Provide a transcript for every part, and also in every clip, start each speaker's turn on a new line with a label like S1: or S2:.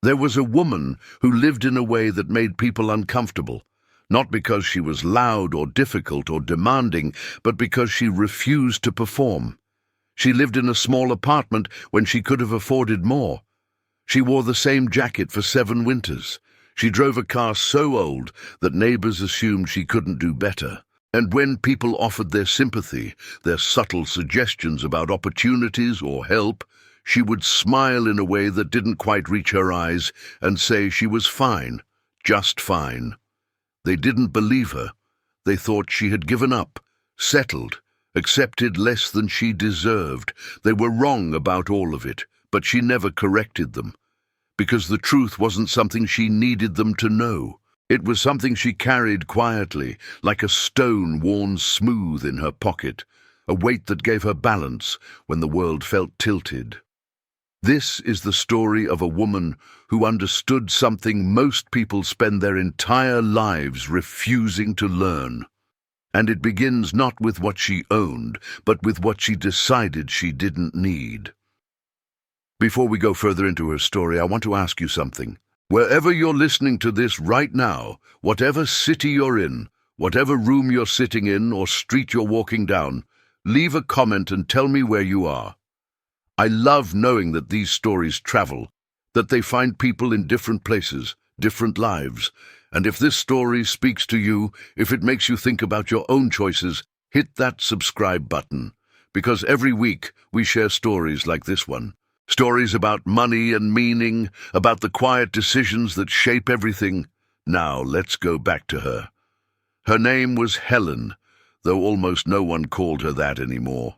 S1: There was a woman who lived in a way that made people uncomfortable, not because she was loud or difficult or demanding, but because she refused to perform. She lived in a small apartment when she could have afforded more. She wore the same jacket for 7 winters. She drove a car so old that neighbors assumed she couldn't do better. And when people offered their sympathy, their subtle suggestions about opportunities or help, she would smile in a way that didn't quite reach her eyes and say she was fine, just fine. They didn't believe her. They thought she had given up, settled, accepted less than she deserved. They were wrong about all of it, but she never corrected them, because the truth wasn't something she needed them to know. It was something she carried quietly, like a stone worn smooth in her pocket, a weight that gave her balance when the world felt tilted. This is the story of a woman who understood something most people spend their entire lives refusing to learn. And it begins not with what she owned, but with what she decided she didn't need. Before we go further into her story, I want to ask you something. Wherever you're listening to this right now, whatever city you're in, whatever room you're sitting in or street you're walking down, leave a comment and tell me where you are. I love knowing that these stories travel, that they find people in different places, different lives. And if this story speaks to you, if it makes you think about your own choices, hit that subscribe button. Because every week we share stories like this one. Stories about money and meaning, about the quiet decisions that shape everything. Now let's go back to her. Her name was Helen, though almost no one called her that anymore.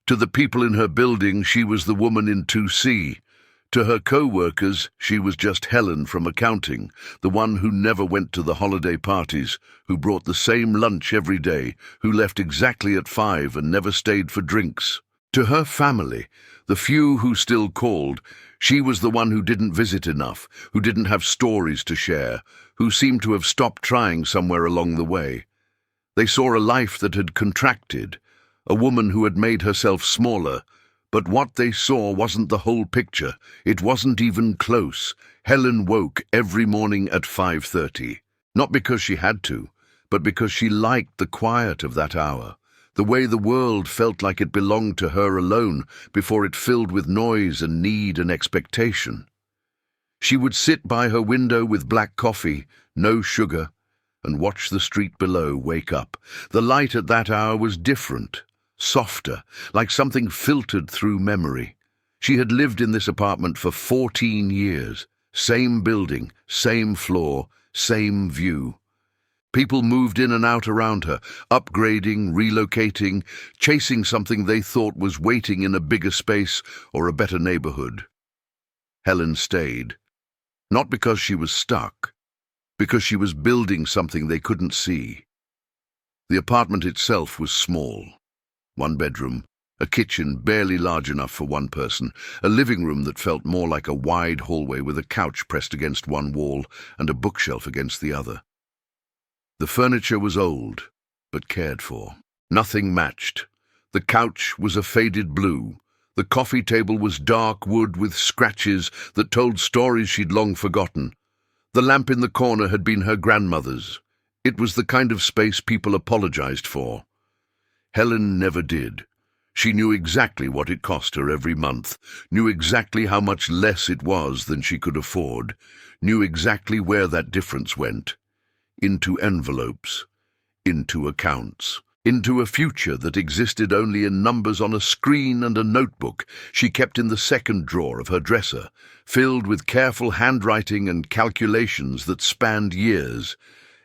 S1: To the people in her building, she was the woman in 2C. To her co-workers, she was just Helen from accounting, the one who never went to the holiday parties, who brought the same lunch every day, who left exactly at 5 and never stayed for drinks. To her family, the few who still called, she was the one who didn't visit enough, who didn't have stories to share, who seemed to have stopped trying somewhere along the way. They saw a life that had contracted, a woman who had made herself smaller, but what they saw wasn't the whole picture. It wasn't even close. Helen woke every morning at 5:30, not because she had to, but because she liked the quiet of that hour, the way the world felt like it belonged to her alone before it filled with noise and need and expectation. She would sit by her window with black coffee, no sugar, and watch the street below wake up. The light at that hour was different, softer, like something filtered through memory. She had lived in this apartment for 14 years, same building, same floor, same view. People moved in and out around her, upgrading, relocating, chasing something they thought was waiting in a bigger space or a better neighborhood. Helen stayed, not because she was stuck, because she was building something they couldn't see. The apartment itself was small. 1 bedroom, a kitchen barely large enough for one person, a living room that felt more like a wide hallway with a couch pressed against one wall and a bookshelf against the other. The furniture was old, but cared for. Nothing matched. The couch was a faded blue. The coffee table was dark wood with scratches that told stories she'd long forgotten. The lamp in the corner had been her grandmother's. It was the kind of space people apologized for. Helen never did. She knew exactly what it cost her every month, knew exactly how much less it was than she could afford, knew exactly where that difference went. Into envelopes, into accounts, into a future that existed only in numbers on a screen and a notebook she kept in the second drawer of her dresser, filled with careful handwriting and calculations that spanned years.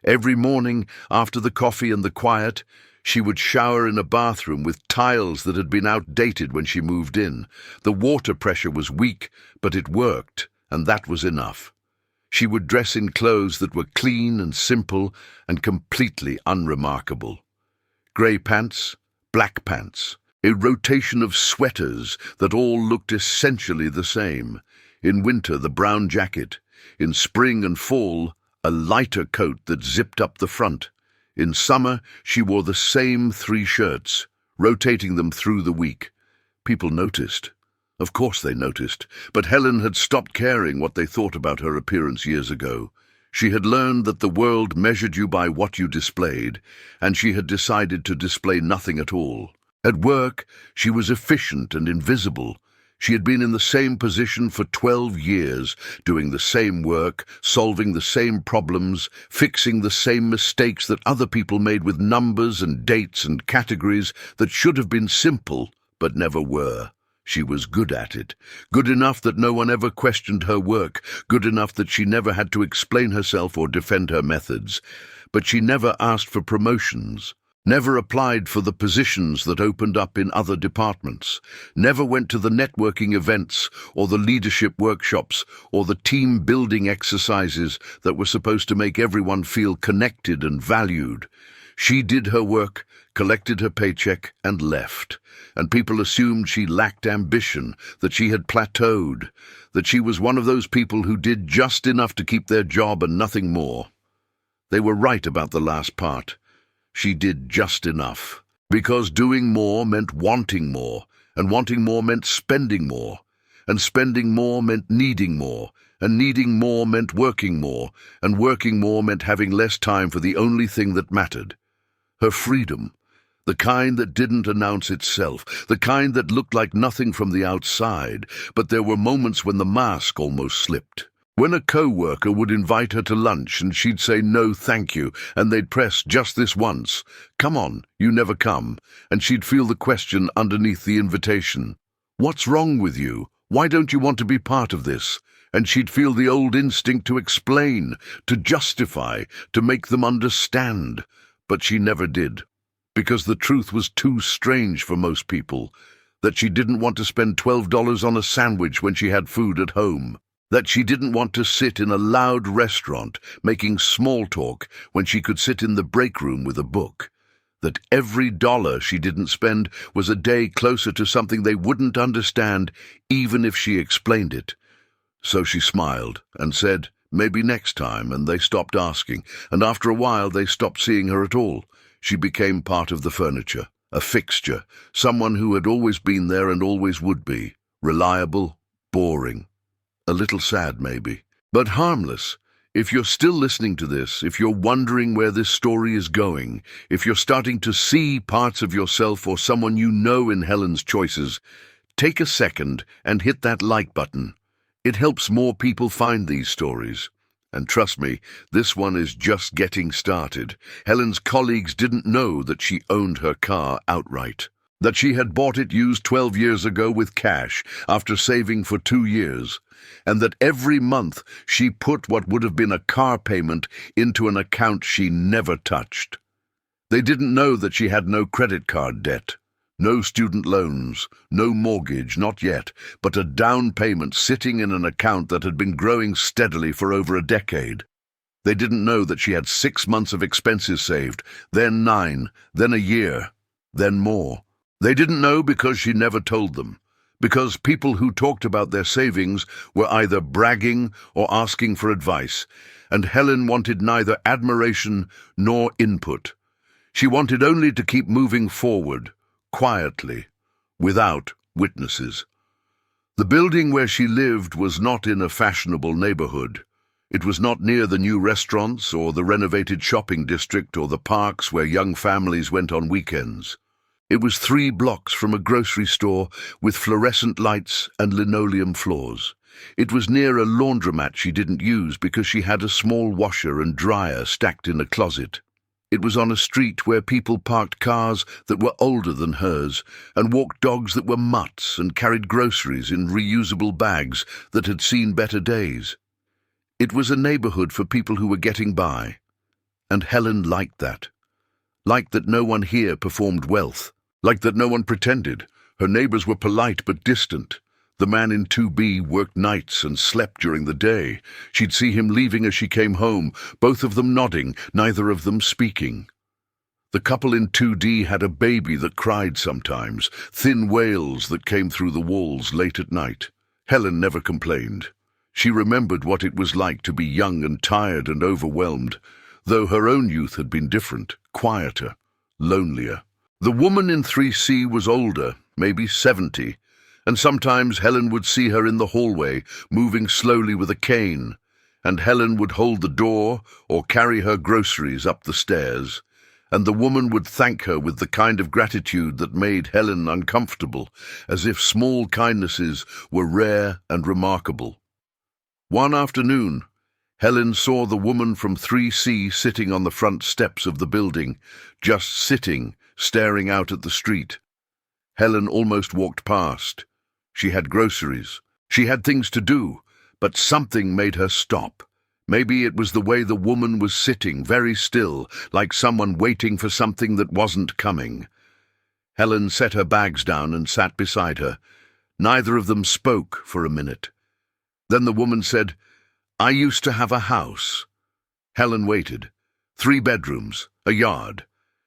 S1: Every morning, after the coffee and the quiet, she would shower in a bathroom with tiles that had been outdated when she moved in. The water pressure was weak, but it worked, and that was enough. She would dress in clothes that were clean and simple and completely unremarkable. Grey pants, black pants, a rotation of sweaters that all looked essentially the same. In winter, the brown jacket. In spring and fall, a lighter coat that zipped up the front. In summer, she wore the same 3 shirts, rotating them through the week. People noticed. Of course they noticed, but Helen had stopped caring what they thought about her appearance years ago. She had learned that the world measured you by what you displayed, and she had decided to display nothing at all. At work, she was efficient and invisible. She had been in the same position for 12 years, doing the same work, solving the same problems, fixing the same mistakes that other people made with numbers and dates and categories that should have been simple, but never were. She was good at it, good enough that no one ever questioned her work, good enough that she never had to explain herself or defend her methods. But she never asked for promotions, never applied for the positions that opened up in other departments, never went to the networking events or the leadership workshops or the team-building exercises that were supposed to make everyone feel connected and valued. She did her work, collected her paycheck, and left. And people assumed she lacked ambition, that she had plateaued, that she was one of those people who did just enough to keep their job and nothing more. They were right about the last part. She did just enough. Because doing more meant wanting more, and wanting more meant spending more, and spending more meant needing more, and needing more meant working more, and working more meant having less time for the only thing that mattered. Her freedom. The kind that didn't announce itself, the kind that looked like nothing from the outside, but there were moments when the mask almost slipped. When a co-worker would invite her to lunch and she'd say no thank you, and they'd press just this once, "Come on, you never come," and she'd feel the question underneath the invitation. "What's wrong with you? Why don't you want to be part of this?" And she'd feel the old instinct to explain, to justify, to make them understand. But she never did. Because the truth was too strange for most people, that she didn't want to spend $12 on a sandwich when she had food at home, that she didn't want to sit in a loud restaurant making small talk when she could sit in the break room with a book, that every dollar she didn't spend was a day closer to something they wouldn't understand even if she explained it. So she smiled and said, "Maybe next time," and they stopped asking, and after a while they stopped seeing her at all. She became part of the furniture, a fixture, someone who had always been there and always would be, reliable, boring, a little sad maybe, but harmless. If you're still listening to this, if you're wondering where this story is going, if you're starting to see parts of yourself or someone you know in Helen's choices, take a second and hit that like button. It helps more people find these stories. And trust me, this one is just getting started. Helen's colleagues didn't know that she owned her car outright, that she had bought it used 12 years ago with cash after saving for 2 years, and that every month she put what would have been a car payment into an account she never touched. They didn't know that she had no credit card debt, no student loans, no mortgage, not yet, but a down payment sitting in an account that had been growing steadily for over a decade. They didn't know that she had 6 months of expenses saved, then 9, then a year, then more. They didn't know because she never told them, because people who talked about their savings were either bragging or asking for advice, and Helen wanted neither admiration nor input. She wanted only to keep moving forward, quietly, without witnesses. The building where she lived was not in a fashionable neighborhood. It was not near the new restaurants or the renovated shopping district or the parks where young families went on weekends. It was 3 blocks from a grocery store with fluorescent lights and linoleum floors. It was near a laundromat she didn't use because she had a small washer and dryer stacked in a closet. It was on a street where people parked cars that were older than hers and walked dogs that were mutts and carried groceries in reusable bags that had seen better days. It was a neighborhood for people who were getting by, and Helen liked that. Liked that no one here performed wealth, liked that no one pretended. Her neighbors were polite but distant. The man in 2B worked nights and slept during the day. She'd see him leaving as she came home, both of them nodding, neither of them speaking. The couple in 2D had a baby that cried sometimes, thin wails that came through the walls late at night. Helen never complained. She remembered what it was like to be young and tired and overwhelmed, though her own youth had been different, quieter, lonelier. The woman in 3C was older, maybe 70, And sometimes Helen would see her in the hallway, moving slowly with a cane, and Helen would hold the door or carry her groceries up the stairs, and the woman would thank her with the kind of gratitude that made Helen uncomfortable, as if small kindnesses were rare and remarkable. One afternoon, Helen saw the woman from 3C sitting on the front steps of the building, just sitting, staring out at the street. Helen almost walked past. She had groceries. She had things to do, but something made her stop. Maybe it was the way the woman was sitting, very still, like someone waiting for something that wasn't coming. Helen set her bags down and sat beside her. Neither of them spoke for a minute. Then the woman said, "I used to have a house." Helen waited. 3 bedrooms, a yard.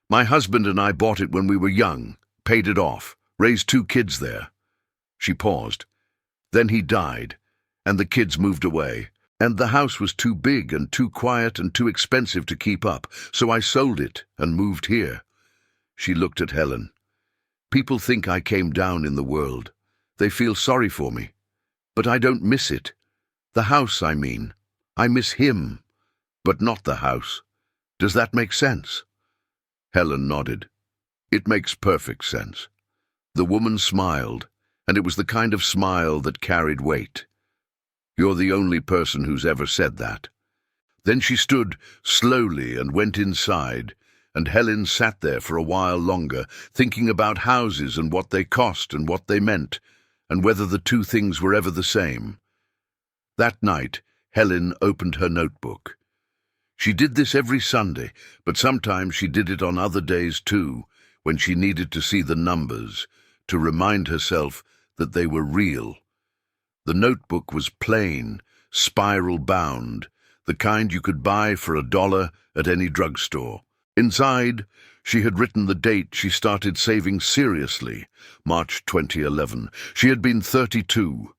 S1: My husband and I bought it when we were young, paid it off, raised 2 kids there. She paused. Then he died, and the kids moved away, and the house was too big and too quiet and too expensive to keep up, so I sold it and moved here. She looked at Helen. People think I came down in the world. They feel sorry for me. But I don't miss it. The house, I mean. I miss him, but not the house. Does that make sense? Helen nodded. It makes perfect sense. The woman smiled, and it was the kind of smile that carried weight. You're the only person who's ever said that. Then she stood slowly and went inside, and Helen sat there for a while longer, thinking about houses and what they cost and what they meant, and whether the 2 things were ever the same. That night, Helen opened her notebook. She did this every Sunday, but sometimes she did it on other days too, when she needed to see the numbers, to remind herself that they were real. The notebook was plain, spiral-bound, the kind you could buy for $1 at any drugstore. Inside, she had written the date she started saving seriously, March 2011. She had been 32.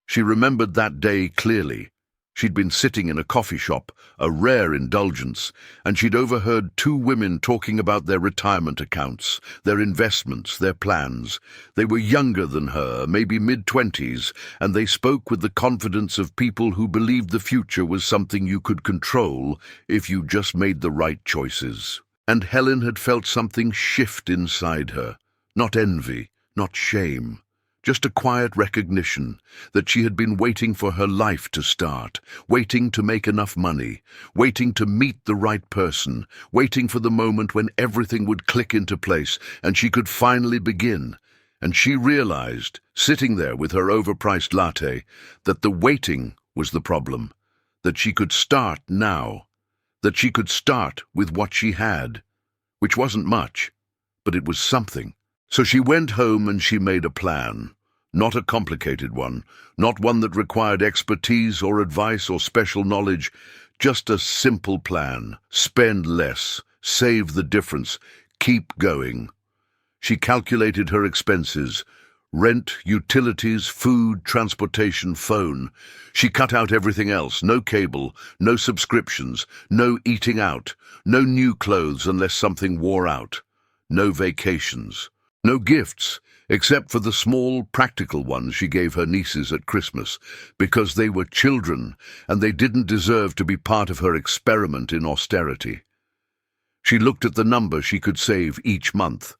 S1: She remembered that day clearly. She'd been sitting in a coffee shop, a rare indulgence, and she'd overheard 2 women talking about their retirement accounts, their investments, their plans. They were younger than her, maybe mid-20s, and they spoke with the confidence of people who believed the future was something you could control if you just made the right choices. And Helen had felt something shift inside her, not envy, not shame. Just a quiet recognition that she had been waiting for her life to start, waiting to make enough money, waiting to meet the right person, waiting for the moment when everything would click into place and she could finally begin. And she realized, sitting there with her overpriced latte, that the waiting was the problem, that she could start now, that she could start with what she had, which wasn't much, but it was something. So she went home and she made a plan. Not a complicated one, not one that required expertise or advice or special knowledge, just a simple plan. Spend less, save the difference, keep going. She calculated her expenses: rent, utilities, food, transportation, phone. She cut out everything else: no cable, no subscriptions, no eating out, no new clothes unless something wore out, no vacations. No gifts, except for the small, practical ones she gave her nieces at Christmas, because they were children and they didn't deserve to be part of her experiment in austerity. She looked at the number she could save each month.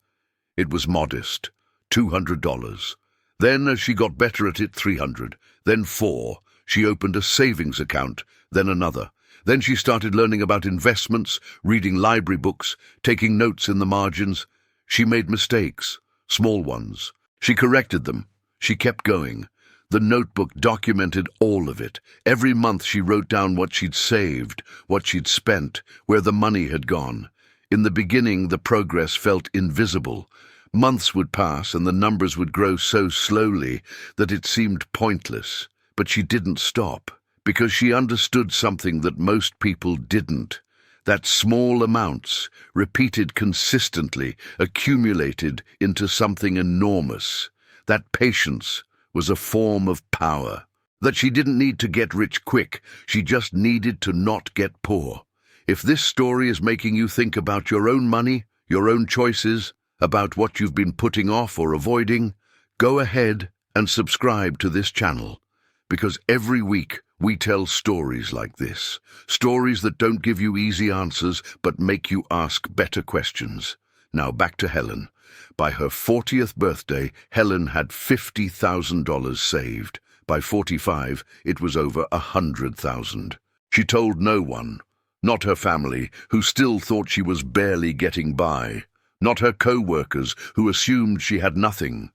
S1: It was modest, $200. Then, as she got better at it, $300. Then $4. She opened a savings account, then another. Then she started learning about investments, reading library books, taking notes in the margins. She made mistakes, small ones. She corrected them. She kept going. The notebook documented all of it. Every month she wrote down what she'd saved, what she'd spent, where the money had gone. In the beginning, the progress felt invisible. Months would pass and the numbers would grow so slowly that it seemed pointless. But she didn't stop, because she understood something that most people didn't. That small amounts, repeated consistently, accumulated into something enormous. That patience was a form of power. That she didn't need to get rich quick, she just needed to not get poor. If this story is making you think about your own money, your own choices, about what you've been putting off or avoiding, go ahead and subscribe to this channel, because every week we tell stories like this, stories that don't give you easy answers but make you ask better questions. Now back to Helen. By her 40th birthday, Helen had $50,000 saved. By 45, it was over 100,000. She told no one, not her family, who still thought she was barely getting by, not her co-workers, who assumed she had nothing.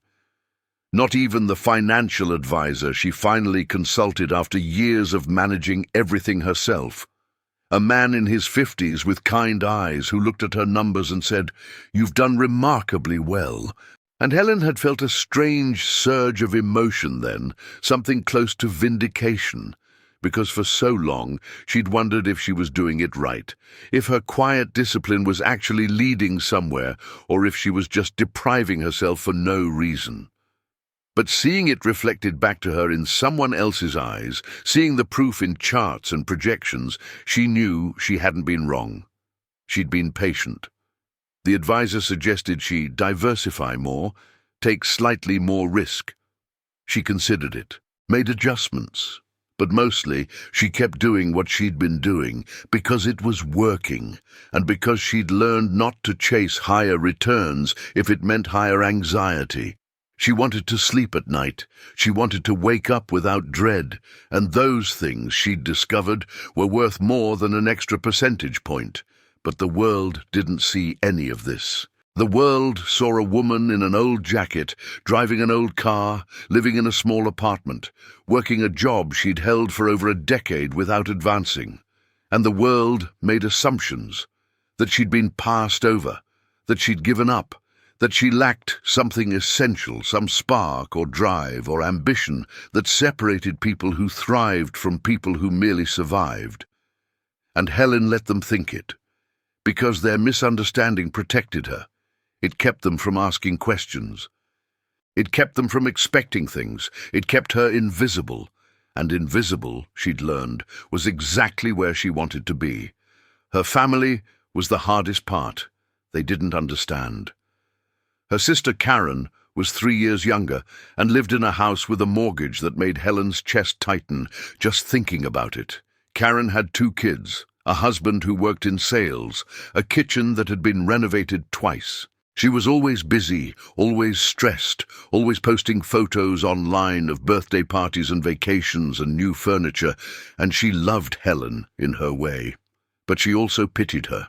S1: Not even the financial advisor she finally consulted after years of managing everything herself. A man in his 50s with kind eyes who looked at her numbers and said, "You've done remarkably well." And Helen had felt a strange surge of emotion then, something close to vindication, because for so long she'd wondered if she was doing it right, if her quiet discipline was actually leading somewhere, or if she was just depriving herself for no reason. But seeing it reflected back to her in someone else's eyes, seeing the proof in charts and projections, she knew she hadn't been wrong. She'd been patient. The advisor suggested she diversify more, take slightly more risk. She considered it, made adjustments, but mostly she kept doing what she'd been doing because it was working, and because she'd learned not to chase higher returns if it meant higher anxiety. She wanted to sleep at night. She wanted to wake up without dread, and those things, she'd discovered, were worth more than an extra percentage point. But the world didn't see any of this. The world saw a woman in an old jacket, driving an old car, living in a small apartment, working a job she'd held for over a decade without advancing. And the world made assumptions, that she'd been passed over, that she'd given up, that she lacked something essential, some spark or drive or ambition that separated people who thrived from people who merely survived. And Helen let them think it, because their misunderstanding protected her. It kept them from asking questions. It kept them from expecting things. It kept her invisible. And invisible, she'd learned, was exactly where she wanted to be. Her family was the hardest part. They didn't understand. Her sister Karen was 3 years younger and lived in a house with a mortgage that made Helen's chest tighten just thinking about it. Karen had 2 kids, a husband who worked in sales, a kitchen that had been renovated twice. She was always busy, always stressed, always posting photos online of birthday parties and vacations and new furniture, and she loved Helen in her way. But she also pitied her.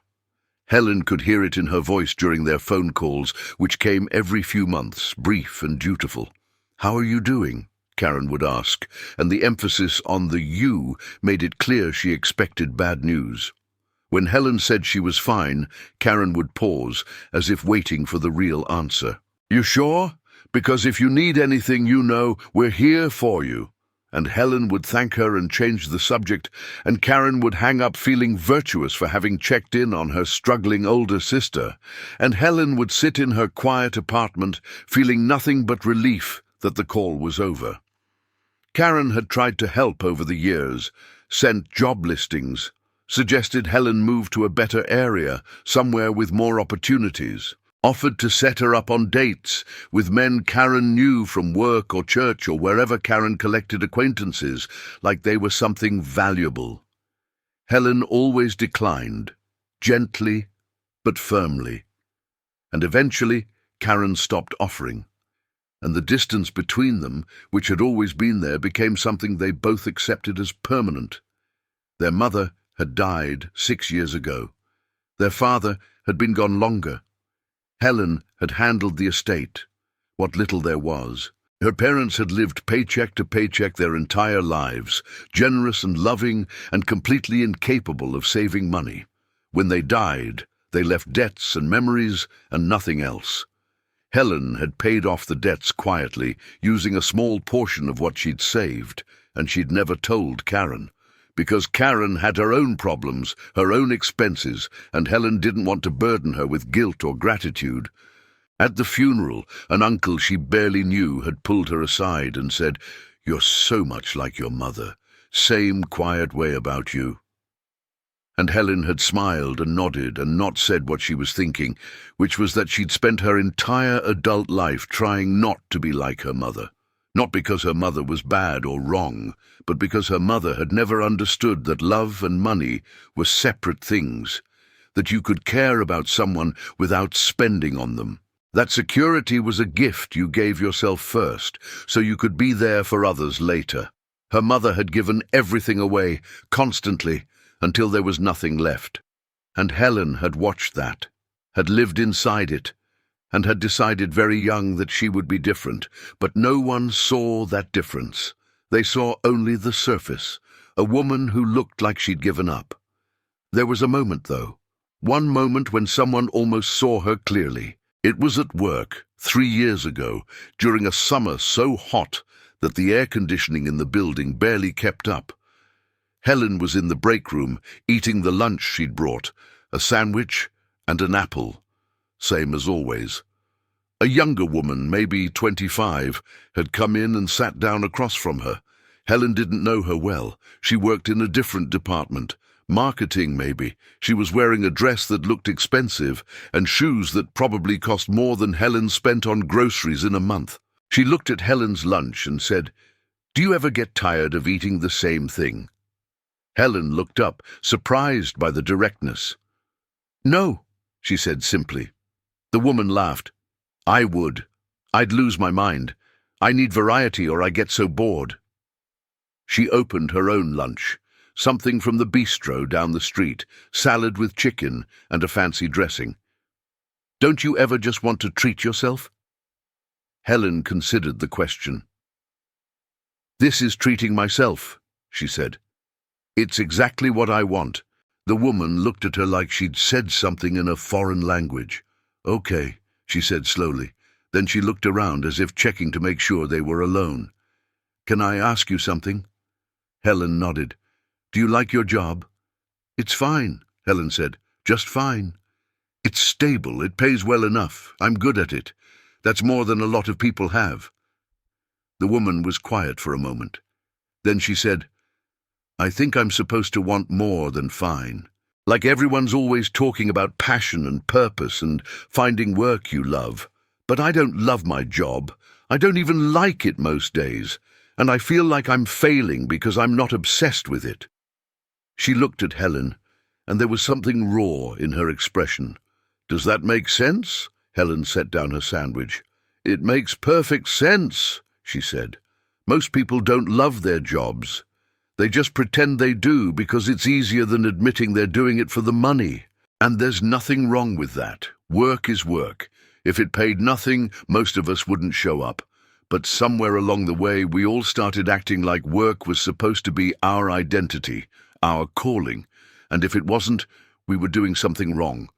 S1: Helen could hear it in her voice during their phone calls, which came every few months, brief and dutiful. "How are you doing?" Karen would ask, and the emphasis on the "you" made it clear she expected bad news. When Helen said she was fine, Karen would pause, as if waiting for the real answer. "You sure? Because if you need anything, you know, we're here for you." And Helen would thank her and change the subject, and Karen would hang up feeling virtuous for having checked in on her struggling older sister, and Helen would sit in her quiet apartment feeling nothing but relief that the call was over. Karen had tried to help over the years, sent job listings, suggested Helen move to a better area, somewhere with more opportunities, offered to set her up on dates with men Karen knew from work or church or wherever Karen collected acquaintances, like they were something valuable. Helen always declined, gently but firmly. And eventually Karen stopped offering, and the distance between them, which had always been there, became something they both accepted as permanent. Their mother had died 6 years ago. Their father had been gone longer. Helen had handled the estate, what little there was. Her parents had lived paycheck to paycheck their entire lives, generous and loving and completely incapable of saving money. When they died, they left debts and memories and nothing else. Helen had paid off the debts quietly, using a small portion of what she'd saved, and she'd never told Karen, because Karen had her own problems, her own expenses, and Helen didn't want to burden her with guilt or gratitude. At the funeral, an uncle she barely knew had pulled her aside and said, "You're so much like your mother. Same quiet way about you." And Helen had smiled and nodded and not said what she was thinking, which was that she'd spent her entire adult life trying not to be like her mother, Not because her mother was bad or wrong, but because her mother had never understood that love and money were separate things, that you could care about someone without spending on them. That security was a gift you gave yourself first, so you could be there for others later. Her mother had given everything away, constantly, until there was nothing left. And Helen had watched that, had lived inside it, and had decided very young that she would be different, but no one saw that difference. They saw only the surface, a woman who looked like she'd given up. There was a moment, though, one moment when someone almost saw her clearly. It was at work, 3 years ago, during a summer so hot that the air conditioning in the building barely kept up. Helen was in the break room, eating the lunch she'd brought, a sandwich and an apple, same as always. A younger woman, maybe 25, had come in and sat down across from her. Helen didn't know her well. She worked in a different department. Marketing, maybe. She was wearing a dress that looked expensive and shoes that probably cost more than Helen spent on groceries in a month. She looked at Helen's lunch and said, "Do you ever get tired of eating the same thing?" Helen looked up, surprised by the directness. "No," she said simply. The woman laughed. "I would. I'd lose my mind. I need variety or I get so bored." She opened her own lunch, something from the bistro down the street, salad with chicken and a fancy dressing. "Don't you ever just want to treat yourself?" Helen considered the question. "This is treating myself," she said. "It's exactly what I want." The woman looked at her like she'd said something in a foreign language. "Okay," she said slowly. Then she looked around as if checking to make sure they were alone. "Can I ask you something?" Helen nodded. "Do you like your job?" "It's fine," Helen said. "Just fine. It's stable. It pays well enough. I'm good at it. That's more than a lot of people have." The woman was quiet for a moment. Then she said, "I think I'm supposed to want more than fine. Like everyone's always talking about passion and purpose and finding work you love. But I don't love my job. I don't even like it most days. And I feel like I'm failing because I'm not obsessed with it." She looked at Helen, and there was something raw in her expression. "Does that make sense?" Helen set down her sandwich. "It makes perfect sense," she said. "Most people don't love their jobs. They just pretend they do because it's easier than admitting they're doing it for the money. And there's nothing wrong with that. Work is work. If it paid nothing, most of us wouldn't show up. But somewhere along the way, we all started acting like work was supposed to be our identity, our calling. And if it wasn't, we were doing something wrong."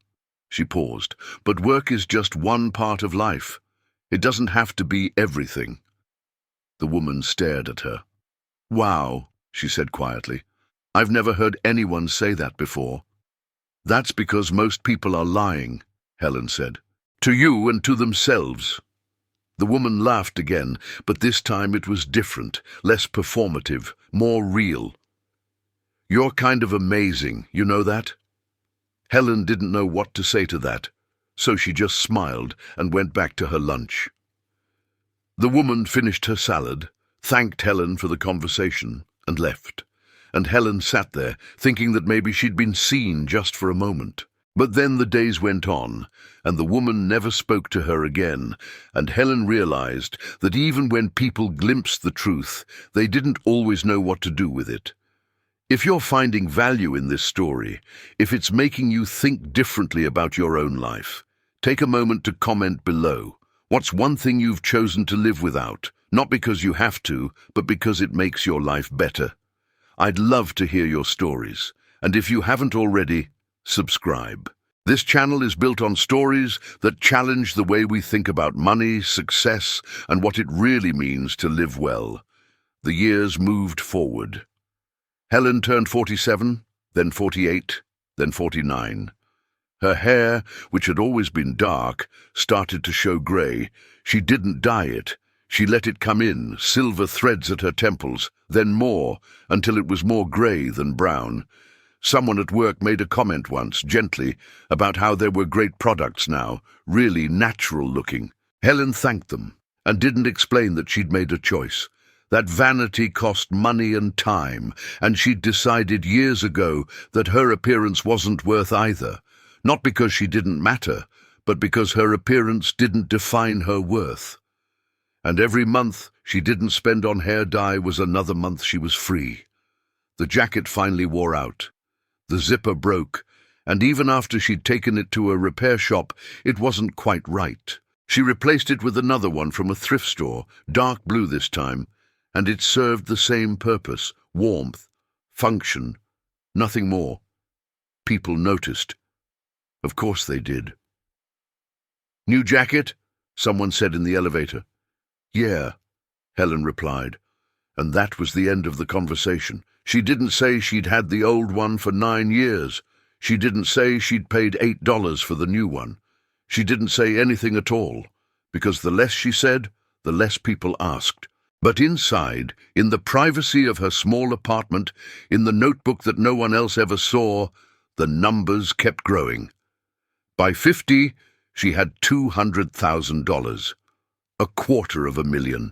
S1: She paused. "But work is just one part of life. It doesn't have to be everything." The woman stared at her. "Wow," she said quietly. "I've never heard anyone say that before." "That's because most people are lying," Helen said. "To you and to themselves." The woman laughed again, but this time it was different, less performative, more real. "You're kind of amazing, you know that?" Helen didn't know what to say to that, so she just smiled and went back to her lunch. The woman finished her salad, thanked Helen for the conversation, and left. And Helen sat there, thinking that maybe she'd been seen just for a moment. But then the days went on, and the woman never spoke to her again, and Helen realized that even when people glimpsed the truth, they didn't always know what to do with it. If you're finding value in this story, if it's making you think differently about your own life, take a moment to comment below. What's one thing you've chosen to live without, not because you have to, but because it makes your life better? I'd love to hear your stories, and if you haven't already, subscribe. This channel is built on stories that challenge the way we think about money, success, and what it really means to live well. The years moved forward. Helen turned 47, then 48, then 49. Her hair, which had always been dark, started to show grey. She didn't dye it. She let it come in, silver threads at her temples, then more, until it was more grey than brown. Someone at work made a comment once, gently, about how there were great products now, really natural looking. Helen thanked them, and didn't explain that she'd made a choice. That vanity cost money and time, and she'd decided years ago that her appearance wasn't worth either. Not because she didn't matter, but because her appearance didn't define her worth. And every month she didn't spend on hair dye was another month she was free. The jacket finally wore out. The zipper broke, and even after she'd taken it to a repair shop, it wasn't quite right. She replaced it with another one from a thrift store, dark blue this time, and it served the same purpose: warmth, function, nothing more. People noticed. Of course they did. "New jacket?" someone said in the elevator. "Yeah," Helen replied, and that was the end of the conversation. She didn't say she'd had the old one for 9 years. She didn't say she'd paid $8 for the new one. She didn't say anything at all, because the less she said, the less people asked. But inside, in the privacy of her small apartment, in the notebook that no one else ever saw, the numbers kept growing. By 50, she had $200,000, $250,000.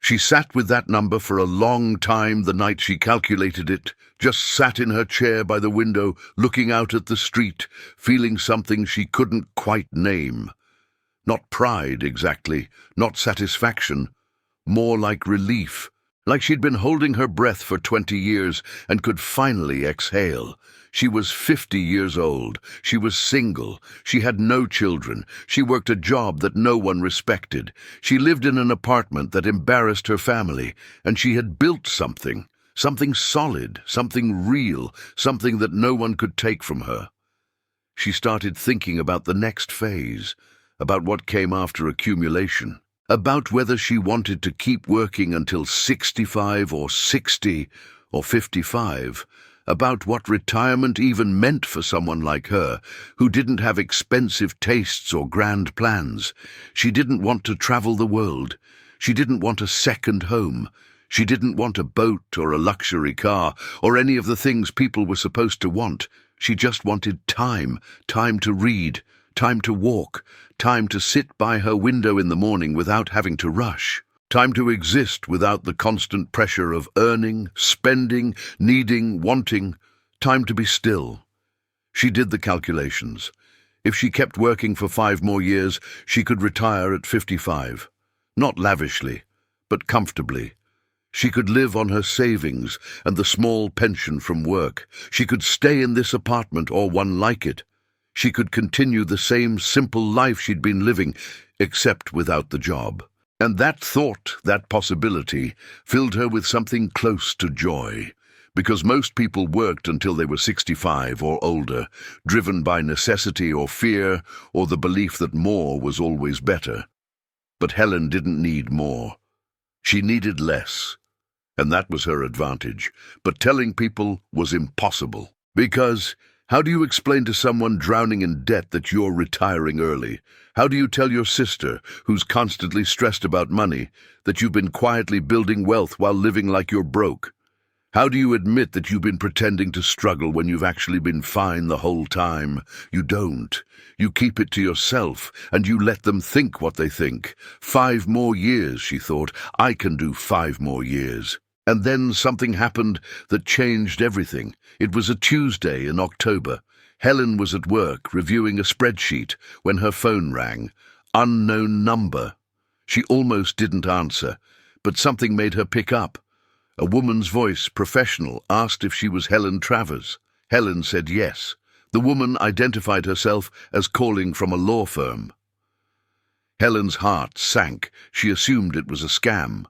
S1: She sat with that number for a long time the night she calculated it, just sat in her chair by the window, looking out at the street, feeling something she couldn't quite name. Not pride, exactly, not satisfaction, more like relief, like she'd been holding her breath for 20 years and could finally exhale. She was 50 years old. She was single. She had no children. She worked a job that no one respected. She lived in an apartment that embarrassed her family, and she had built something solid, something real, something that no one could take from her. She started thinking about the next phase, about what came after accumulation, about whether she wanted to keep working until 65 or 60 or 55, about what retirement even meant for someone like her, who didn't have expensive tastes or grand plans. She didn't want to travel the world. She didn't want a second home. She didn't want a boat or a luxury car or any of the things people were supposed to want. She just wanted time to read, time to walk, time to sit by her window in the morning without having to rush. Time to exist without the constant pressure of earning, spending, needing, wanting. Time to be still. She did the calculations. If she kept working for 5 more years, she could retire at 55. Not lavishly, but comfortably. She could live on her savings and the small pension from work. She could stay in this apartment or one like it. She could continue the same simple life she'd been living, except without the job. And that thought, that possibility, filled her with something close to joy, because most people worked until they were 65 or older, driven by necessity or fear or the belief that more was always better. But Helen didn't need more. She needed less, and that was her advantage. But telling people was impossible, because how do you explain to someone drowning in debt that you're retiring early? How do you tell your sister, who's constantly stressed about money, that you've been quietly building wealth while living like you're broke? How do you admit that you've been pretending to struggle when you've actually been fine the whole time? You don't. You keep it to yourself, and you let them think what they think. 5 more years, she thought. I can do 5 more years. And then something happened that changed everything. It was a Tuesday in October. Helen was at work reviewing a spreadsheet when her phone rang. Unknown number. She almost didn't answer, but something made her pick up. A woman's voice, professional, asked if she was Helen Travers. Helen said yes. The woman identified herself as calling from a law firm. Helen's heart sank. She assumed it was a scam.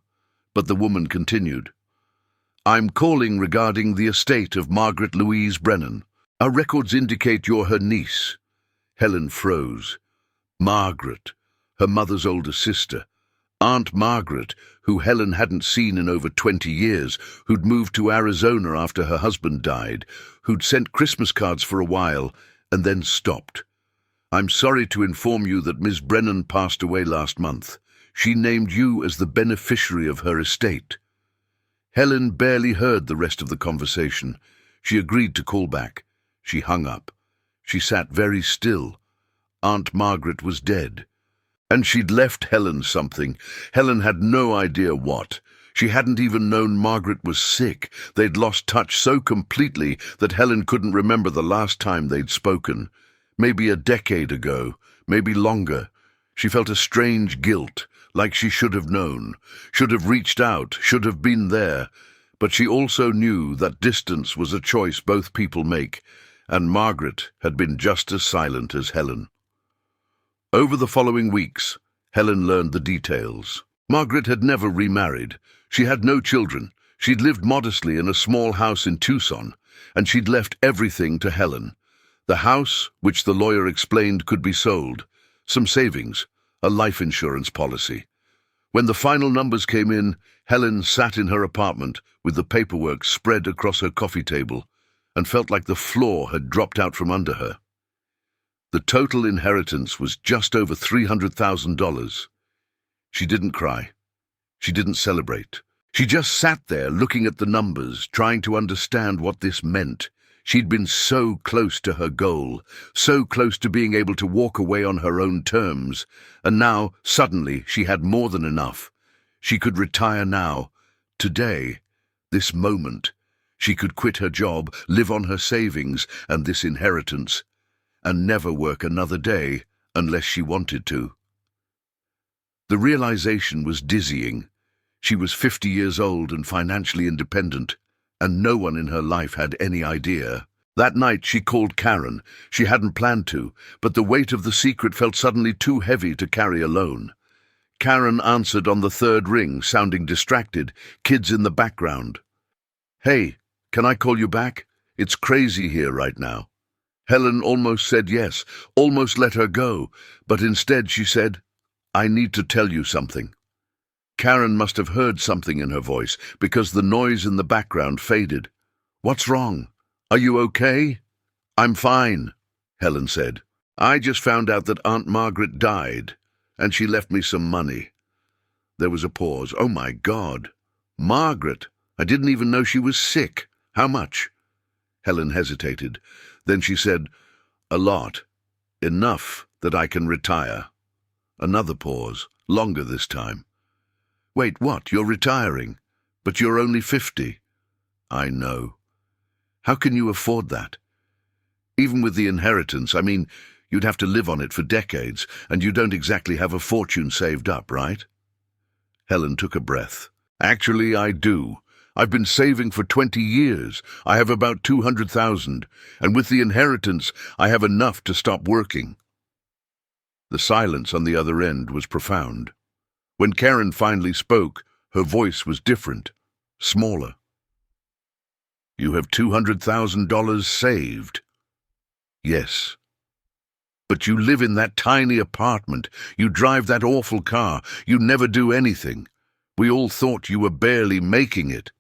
S1: But the woman continued. I'm calling regarding the estate of Margaret Louise Brennan. Our records indicate you're her niece. Helen froze. Margaret, her mother's older sister. Aunt Margaret, who Helen hadn't seen in over 20 years, who'd moved to Arizona after her husband died, who'd sent Christmas cards for a while, and then stopped. I'm sorry to inform you that Miss Brennan passed away last month. She named you as the beneficiary of her estate. Helen barely heard the rest of the conversation. She agreed to call back. She hung up. She sat very still. Aunt Margaret was dead. And she'd left Helen something. Helen had no idea what. She hadn't even known Margaret was sick. They'd lost touch so completely that Helen couldn't remember the last time they'd spoken. Maybe a decade ago, maybe longer. She felt a strange guilt, like she should have known, should have reached out, should have been there. But she also knew that distance was a choice both people make, and Margaret had been just as silent as Helen. Over the following weeks, Helen learned the details. Margaret had never remarried. She had no children. She'd lived modestly in a small house in Tucson, and she'd left everything to Helen. The house, which the lawyer explained could be sold, some savings, a life insurance policy. When the final numbers came in, Helen sat in her apartment with the paperwork spread across her coffee table and felt like the floor had dropped out from under her. The total inheritance was just over $300,000. She didn't cry. She didn't celebrate. She just sat there looking at the numbers, trying to understand what this meant. She'd been so close to her goal, so close to being able to walk away on her own terms, and now, suddenly, she had more than enough. She could retire now, today, this moment. She could quit her job, live on her savings and this inheritance, and never work another day unless she wanted to. The realization was dizzying. She was 50 years old and financially independent, and no one in her life had any idea. That night she called Karen. She hadn't planned to, but the weight of the secret felt suddenly too heavy to carry alone. Karen answered on the third ring, sounding distracted, kids in the background. "Hey, can I call you back? It's crazy here right now." Helen almost said yes, almost let her go, but instead she said, "I need to tell you something." Karen must have heard something in her voice, because the noise in the background faded. "What's wrong? Are you okay?" "I'm fine," Helen said. "I just found out that Aunt Margaret died, and she left me some money." There was a pause. "Oh my God. Margaret? I didn't even know she was sick. How much?" Helen hesitated. Then she said, "A lot. Enough that I can retire." Another pause, longer this time. "Wait, what? You're retiring? But you're only 50. "I know." "How can you afford that?" "Even with the inheritance, I mean, you'd have to live on it for decades, and you don't exactly have a fortune saved up, right?" Helen took a breath. "Actually, I do. I've been saving for 20 years. I have about 200,000, and with the inheritance, I have enough to stop working." The silence on the other end was profound. When Karen finally spoke, her voice was different, smaller. "You have $200,000 saved?" "Yes." "But you live in that tiny apartment. You drive that awful car. You never do anything. We all thought you were barely making it."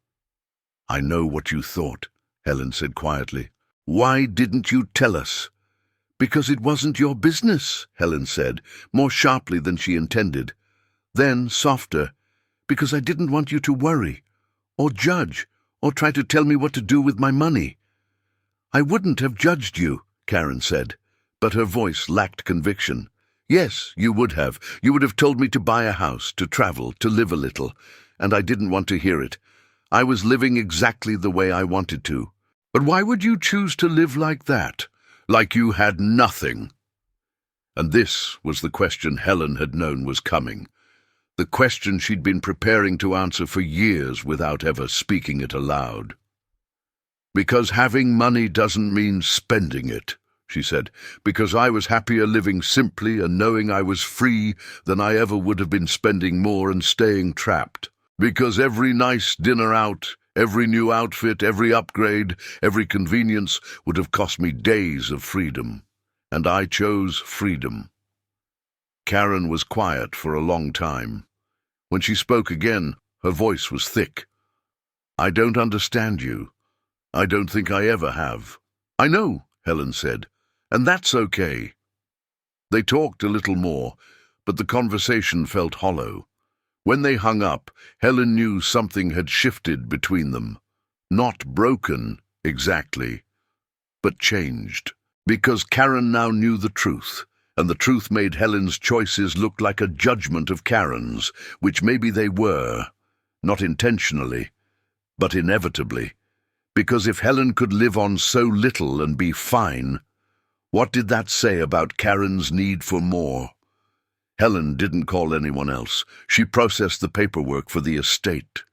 S1: "I know what you thought," Helen said quietly. "Why didn't you tell us?" "Because it wasn't your business," Helen said, more sharply than she intended. Then, softer, "because I didn't want you to worry, or judge, or try to tell me what to do with my money." "I wouldn't have judged you," Karen said, but her voice lacked conviction. "Yes, you would have. You would have told me to buy a house, to travel, to live a little, and I didn't want to hear it. I was living exactly the way I wanted to. But why would you choose to live like that? Like you had nothing?" And this was the question Helen had known was coming. The question she'd been preparing to answer for years without ever speaking it aloud. "Because having money doesn't mean spending it," she said. "Because I was happier living simply and knowing I was free than I ever would have been spending more and staying trapped. Because every nice dinner out, every new outfit, every upgrade, every convenience would have cost me days of freedom. And I chose freedom." Karen was quiet for a long time. When she spoke again, her voice was thick. "I don't understand you. I don't think I ever have." "I know," Helen said, "and that's okay." They talked a little more, but the conversation felt hollow. When they hung up, Helen knew something had shifted between them. Not broken, exactly, but changed. Because Karen now knew the truth, and the truth made Helen's choices look like a judgment of Karen's, which maybe they were, not intentionally, but inevitably. Because if Helen could live on so little and be fine, what did that say about Karen's need for more? Helen didn't call anyone else. She processed the paperwork for the estate.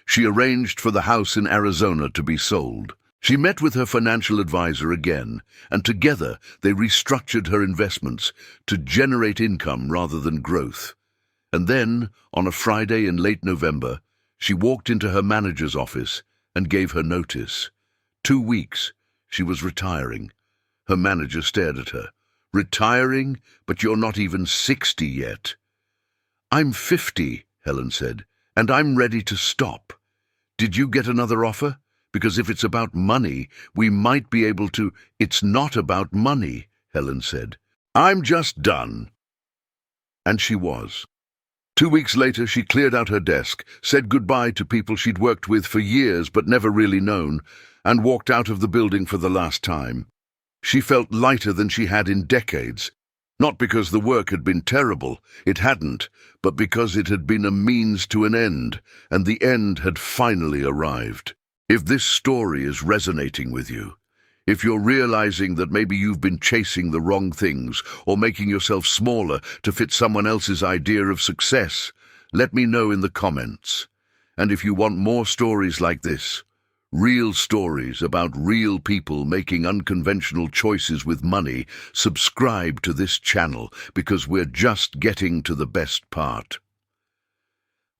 S1: She arranged for the house in Arizona to be sold. She met with her financial advisor again, and together they restructured her investments to generate income rather than growth. And then, on a Friday in late November, she walked into her manager's office and gave her notice. 2 weeks. She was retiring. Her manager stared at her. "Retiring? But you're not even 60 yet." "I'm 50, Helen said, "and I'm ready to stop. Did you get another offer? Because if it's about money, we might be able to—" "It's not about money," Helen said. "I'm just done." And she was. 2 weeks later, she cleared out her desk, said goodbye to people she'd worked with for years but never really known, and walked out of the building for the last time. She felt lighter than she had in decades, not because the work had been terrible, it hadn't, but because it had been a means to an end, and the end had finally arrived. If this story is resonating with you, if you're realizing that maybe you've been chasing the wrong things or making yourself smaller to fit someone else's idea of success, let me know in the comments. And if you want more stories like this, real stories about real people making unconventional choices with money, subscribe to this channel because we're just getting to the best part.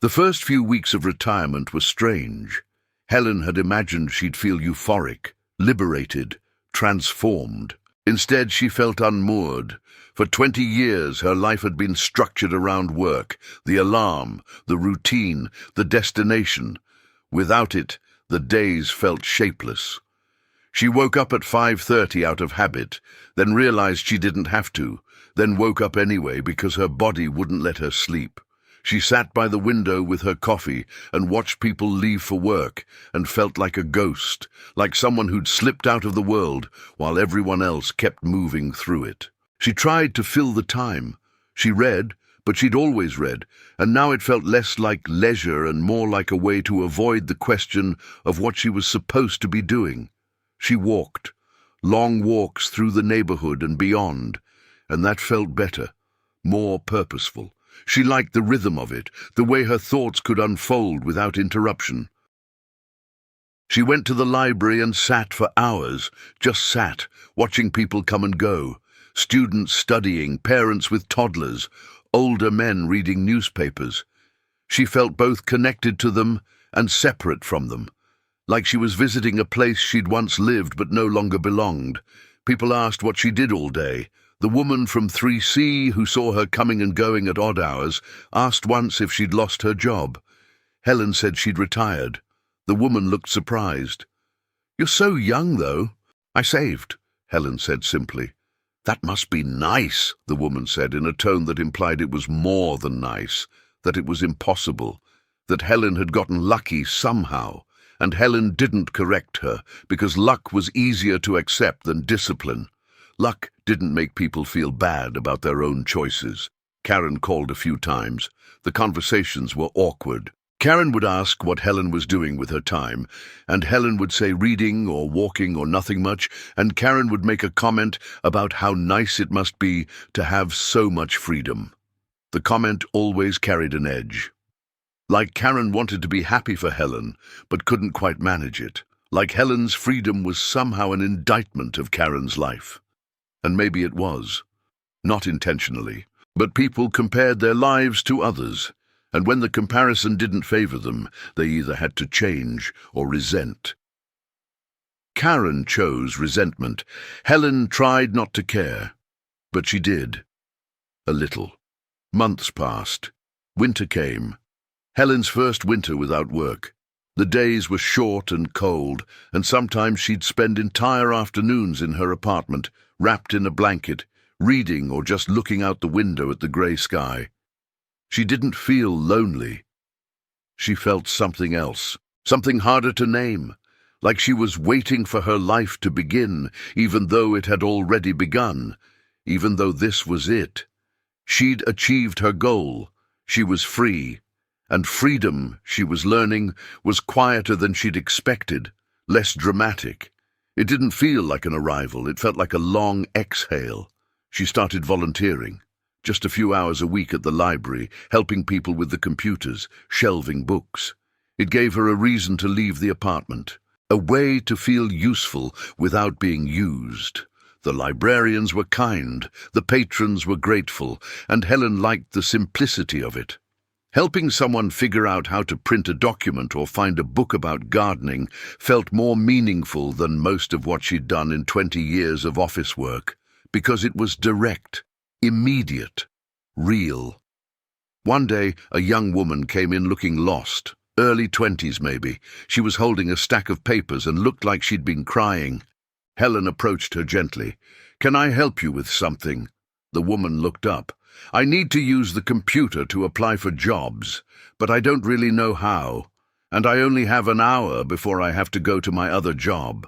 S1: The first few weeks of retirement were strange. Helen had imagined she'd feel euphoric, liberated, transformed. Instead, she felt unmoored. For 20 years, her life had been structured around work, the alarm, the routine, the destination. Without it, the days felt shapeless. She woke up at 5:30 out of habit, then realized she didn't have to, then woke up anyway because her body wouldn't let her sleep. She sat by the window with her coffee and watched people leave for work and felt like a ghost, like someone who'd slipped out of the world while everyone else kept moving through it. She tried to fill the time. She read, but she'd always read, and now it felt less like leisure and more like a way to avoid the question of what she was supposed to be doing. She walked, long walks through the neighborhood and beyond, and that felt better, more purposeful. She liked the rhythm of it, the way her thoughts could unfold without interruption. She went to the library and sat for hours, just sat, watching people come and go, students studying, parents with toddlers, older men reading newspapers. She felt both connected to them and separate from them, like she was visiting a place she'd once lived but no longer belonged. People asked what she did all day. The woman from 3C, who saw her coming and going at odd hours, asked once if she'd lost her job. Helen said she'd retired. The woman looked surprised. "You're so young, though." "I saved," Helen said simply. "That must be nice," the woman said in a tone that implied it was more than nice, that it was impossible, that Helen had gotten lucky somehow, and Helen didn't correct her because luck was easier to accept than discipline. Luck didn't make people feel bad about their own choices. Karen called a few times. The conversations were awkward. Karen would ask what Helen was doing with her time, and Helen would say reading or walking or nothing much, and Karen would make a comment about how nice it must be to have so much freedom. The comment always carried an edge. Like Karen wanted to be happy for Helen, but couldn't quite manage it. Like Helen's freedom was somehow an indictment of Karen's life. And maybe it was. Not intentionally. But people compared their lives to others, and when the comparison didn't favor them, they either had to change or resent. Karen chose resentment. Helen tried not to care, but she did. A little. Months passed. Winter came. Helen's first winter without work. The days were short and cold, and sometimes she'd spend entire afternoons in her apartment, wrapped in a blanket, reading or just looking out the window at the grey sky. She didn't feel lonely. She felt something else, something harder to name, like she was waiting for her life to begin, even though it had already begun. even though this was it. She'd achieved her goal. She was free. And freedom, she was learning, was quieter than she'd expected, less dramatic. It didn't feel like an arrival, it felt like a long exhale. She started volunteering, just a few hours a week at the library, helping people with the computers, shelving books. It gave her a reason to leave the apartment, a way to feel useful without being used. The librarians were kind, the patrons were grateful, and Helen liked the simplicity of it. Helping someone figure out how to print a document or find a book about gardening felt more meaningful than most of what she'd done in 20 years of office work, because it was direct, immediate, real. One day, a young woman came in looking lost, early 20s maybe. She was holding a stack of papers and looked like she'd been crying. Helen approached her gently. "Can I help you with something?" The woman looked up. "I need to use the computer to apply for jobs, but I don't really know how, and I only have an hour before I have to go to my other job."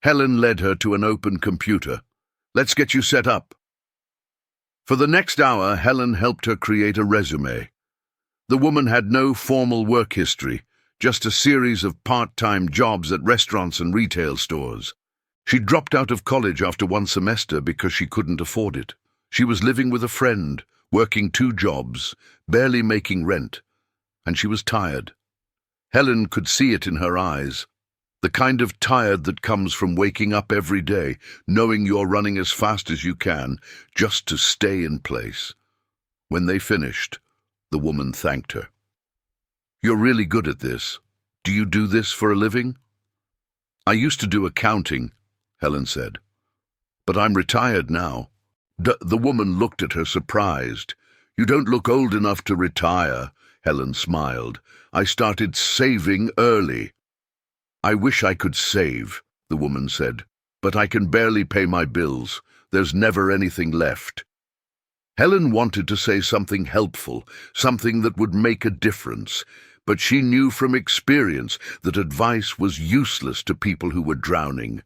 S1: Helen led her to an open computer. "Let's get you set up." For the next hour, Helen helped her create a resume. The woman had no formal work history, just a series of part-time jobs at restaurants and retail stores. She dropped out of college after one semester because she couldn't afford it. She was living with a friend, working 2 jobs, barely making rent, and she was tired. Helen could see it in her eyes, the kind of tired that comes from waking up every day, knowing you're running as fast as you can, just to stay in place. When they finished, the woman thanked her. "You're really good at this. Do you do this for a living?" "I used to do accounting," Helen said, "but I'm retired now." The woman looked at her surprised. "You don't look old enough to retire," Helen smiled. "I started saving early." "I wish I could save," the woman said, "but I can barely pay my bills. There's never anything left." Helen wanted to say something helpful, something that would make a difference, but she knew from experience that advice was useless to people who were drowning.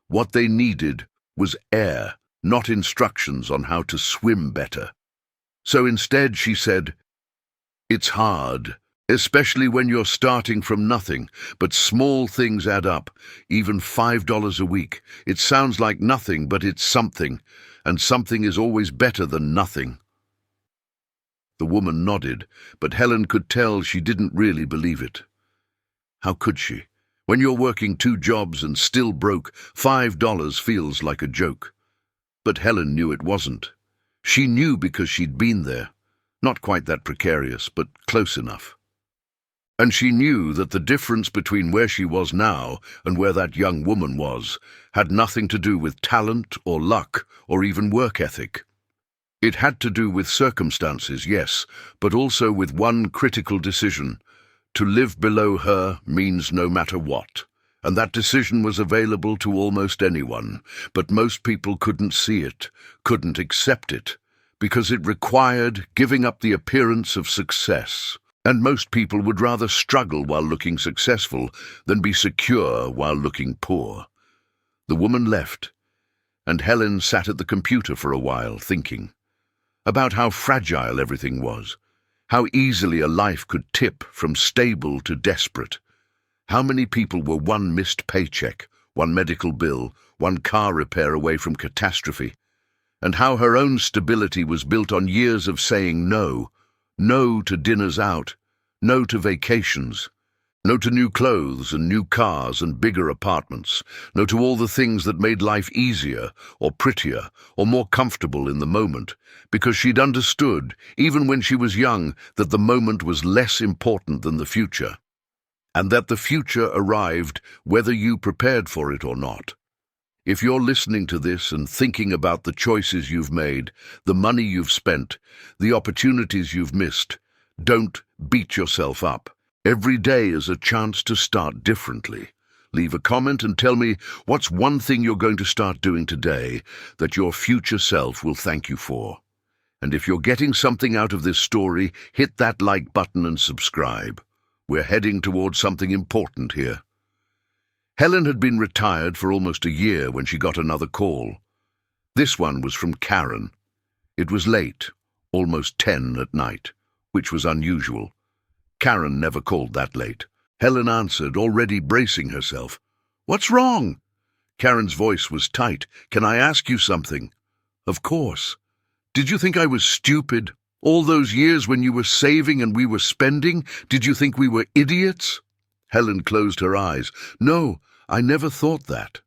S1: What they needed was air, not instructions on how to swim better. So instead she said, "It's hard, especially when you're starting from nothing, but small things add up, even $5 a week. It sounds like nothing, but it's something, and something is always better than nothing." The woman nodded, but Helen could tell she didn't really believe it. How could she? When you're working 2 jobs and still broke, $5 feels like a joke. But Helen knew it wasn't. She knew because she'd been there. Not quite that precarious, but close enough. And she knew that the difference between where she was now and where that young woman was had nothing to do with talent or luck or even work ethic. It had to do with circumstances, yes, but also with one critical decision. To live below her means no matter what. And that decision was available to almost anyone, but most people couldn't see it, couldn't accept it, because it required giving up the appearance of success. And most people would rather struggle while looking successful than be secure while looking poor. The woman left, and Helen sat at the computer for a while, thinking about how fragile everything was, how easily a life could tip from stable to desperate. How many people were one missed paycheck, one medical bill, one car repair away from catastrophe, and how her own stability was built on years of saying no. No to dinners out, no to vacations, no to new clothes and new cars and bigger apartments, no to all the things that made life easier or prettier or more comfortable in the moment, because she'd understood, even when she was young, that the moment was less important than the future. And that the future arrived whether you prepared for it or not. If you're listening to this and thinking about the choices you've made, the money you've spent, the opportunities you've missed, don't beat yourself up. Every day is a chance to start differently. Leave a comment and tell me what's one thing you're going to start doing today that your future self will thank you for. And if you're getting something out of this story, hit that like button and subscribe. We're heading towards something important here. Helen had been retired for almost a year when she got another call. This one was from Karen. It was late, almost 10 at night, which was unusual. Karen never called that late. Helen answered, already bracing herself. "What's wrong?" Karen's voice was tight. "Can I ask you something?" "Of course." "Did you think I was stupid? All those years when you were saving and we were spending, did you think we were idiots?" Helen closed her eyes. "No, I never thought that."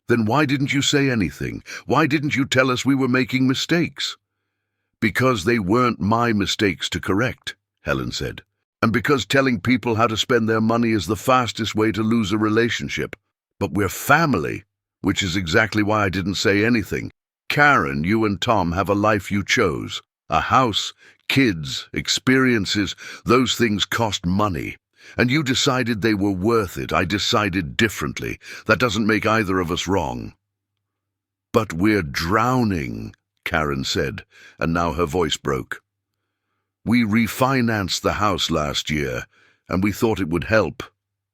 S1: "Then why didn't you say anything? Why didn't you tell us we were making mistakes?" "Because they weren't my mistakes to correct," Helen said. "And because telling people how to spend their money is the fastest way to lose a relationship. But we're family, which is exactly why I didn't say anything. Karen, you and Tom have a life you chose. A house, kids, experiences, those things cost money. And you decided they were worth it. I decided differently. That doesn't make either of us wrong." "But we're drowning," Karen said, and now her voice broke. "We refinanced the house last year, and we thought it would help,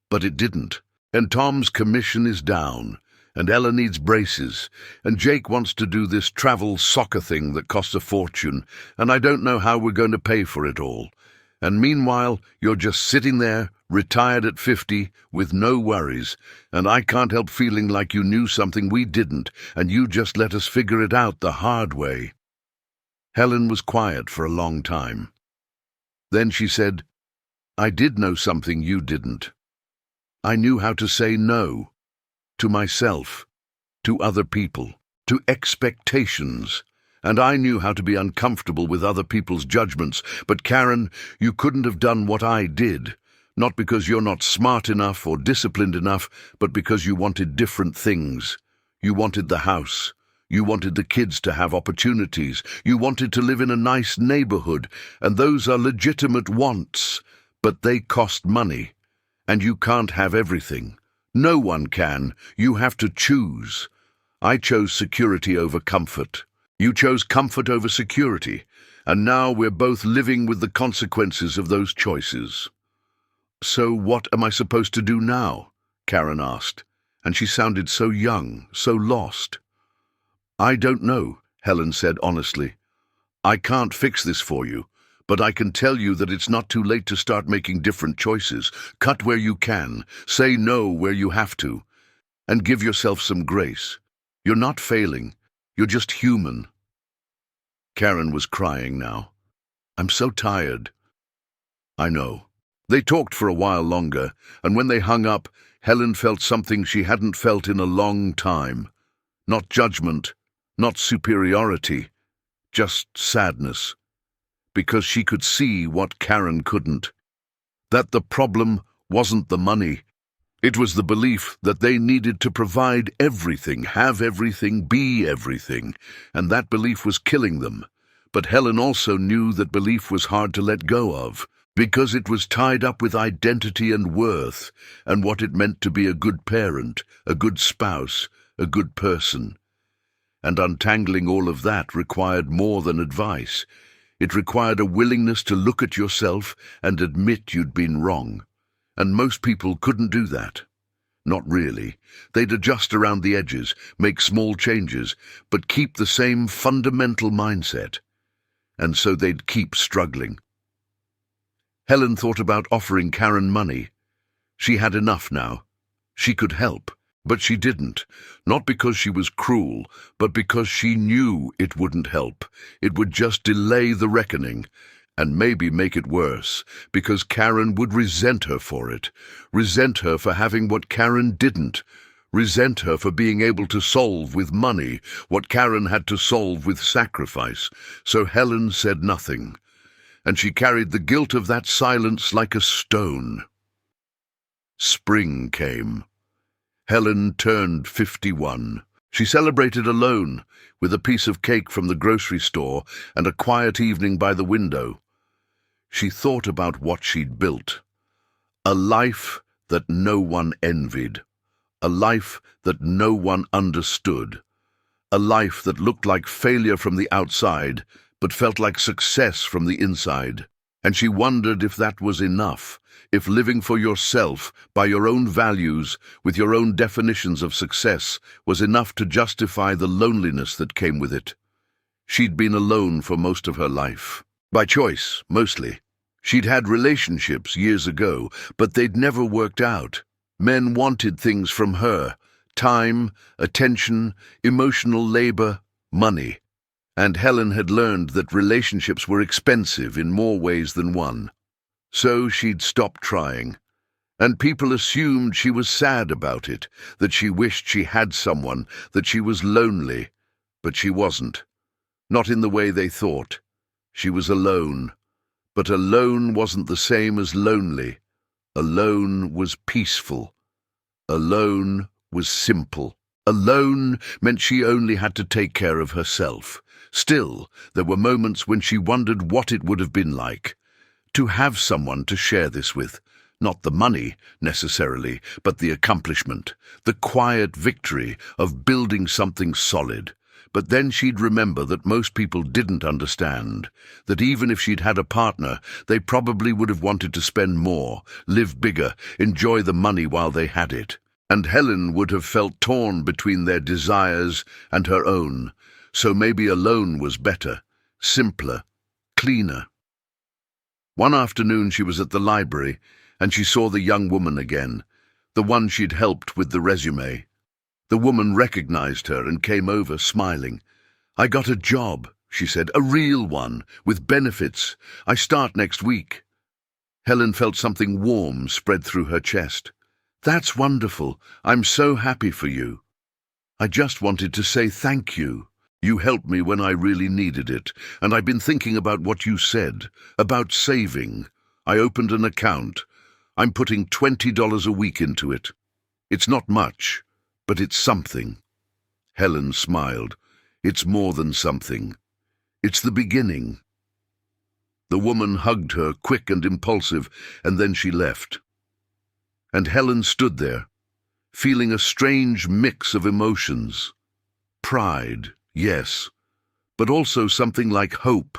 S1: but it didn't. And Tom's commission is down, and Ella needs braces, and Jake wants to do this travel soccer thing that costs a fortune, and I don't know how we're going to pay for it all. And meanwhile, you're just sitting there, retired at 50, with no worries, and I can't help feeling like you knew something we didn't, and you just let us figure it out the hard way." Helen was quiet for a long time. Then she said, "I did know something you didn't. I knew how to say no. To myself, to other people, to expectations. And I knew how to be uncomfortable with other people's judgments. But Karen, you couldn't have done what I did. Not because you're not smart enough or disciplined enough, but because you wanted different things. You wanted the house. You wanted the kids to have opportunities. You wanted to live in a nice neighborhood, and those are legitimate wants. But they cost money. And you can't have everything. No one can. You have to choose. I chose security over comfort. You chose comfort over security, and now we're both living with the consequences of those choices." "So what am I supposed to do now?" Karen asked, and she sounded so young, so lost. "I don't know," Helen said honestly. "I can't fix this for you, but I can tell you that it's not too late to start making different choices. Cut where you can, say no where you have to, and give yourself some grace. You're not failing. You're just human." Karen was crying now. "I'm so tired." "I know." They talked for a while longer, and when they hung up, Helen felt something she hadn't felt in a long time. Not judgment, not superiority, just sadness. Because she could see what Karen couldn't. That the problem wasn't the money. It was the belief that they needed to provide everything, have everything, be everything, and that belief was killing them. But Helen also knew that belief was hard to let go of, because it was tied up with identity and worth, and what it meant to be a good parent, a good spouse, a good person. And untangling all of that required more than advice. It required a willingness to look at yourself and admit you'd been wrong. And most people couldn't do that. Not really. They'd adjust around the edges, make small changes, but keep the same fundamental mindset. And so they'd keep struggling. Helen thought about offering Karen money. She had enough now. She could help, but she didn't. Not because she was cruel, but because she knew it wouldn't help. It would just delay the reckoning. And maybe make it worse, because Karen would resent her for it, resent her for having what Karen didn't, resent her for being able to solve with money what Karen had to solve with sacrifice. So Helen said nothing, and she carried the guilt of that silence like a stone. Spring came. Helen turned 51. She celebrated alone, with a piece of cake from the grocery store and a quiet evening by the window. She thought about what she'd built. A life that no one envied. A life that no one understood. A life that looked like failure from the outside, but felt like success from the inside. And she wondered if that was enough, if living for yourself, by your own values, with your own definitions of success, was enough to justify the loneliness that came with it. She'd been alone for most of her life. By choice, mostly. She'd had relationships years ago, but they'd never worked out. Men wanted things from her: time, attention, emotional labor, money. And Helen had learned that relationships were expensive in more ways than one. So she'd stopped trying. And people assumed she was sad about it, that she wished she had someone, that she was lonely. But she wasn't. Not in the way they thought. She was alone. But alone wasn't the same as lonely. Alone was peaceful. Alone was simple. Alone meant she only had to take care of herself. Still, there were moments when she wondered what it would have been like to have someone to share this with. Not the money, necessarily, but the accomplishment, the quiet victory of building something solid. But then she'd remember that most people didn't understand, that even if she'd had a partner, they probably would have wanted to spend more, live bigger, enjoy the money while they had it. And Helen would have felt torn between their desires and her own, so maybe alone was better, simpler, cleaner. One afternoon she was at the library, and she saw the young woman again, the one she'd helped with the resume. The woman recognized her and came over, smiling. "I got a job," she said, "a real one, with benefits. I start next week." Helen felt something warm spread through her chest. "That's wonderful. I'm so happy for you. I just wanted to say thank you. You helped me when I really needed it, and I've been thinking about what you said, about saving. I opened an account. I'm putting $20 a week into it. It's not much, but it's something." Helen smiled. "It's more than something. It's the beginning." The woman hugged her, quick and impulsive, and then she left. And Helen stood there, feeling a strange mix of emotions. Pride, yes, but also something like hope,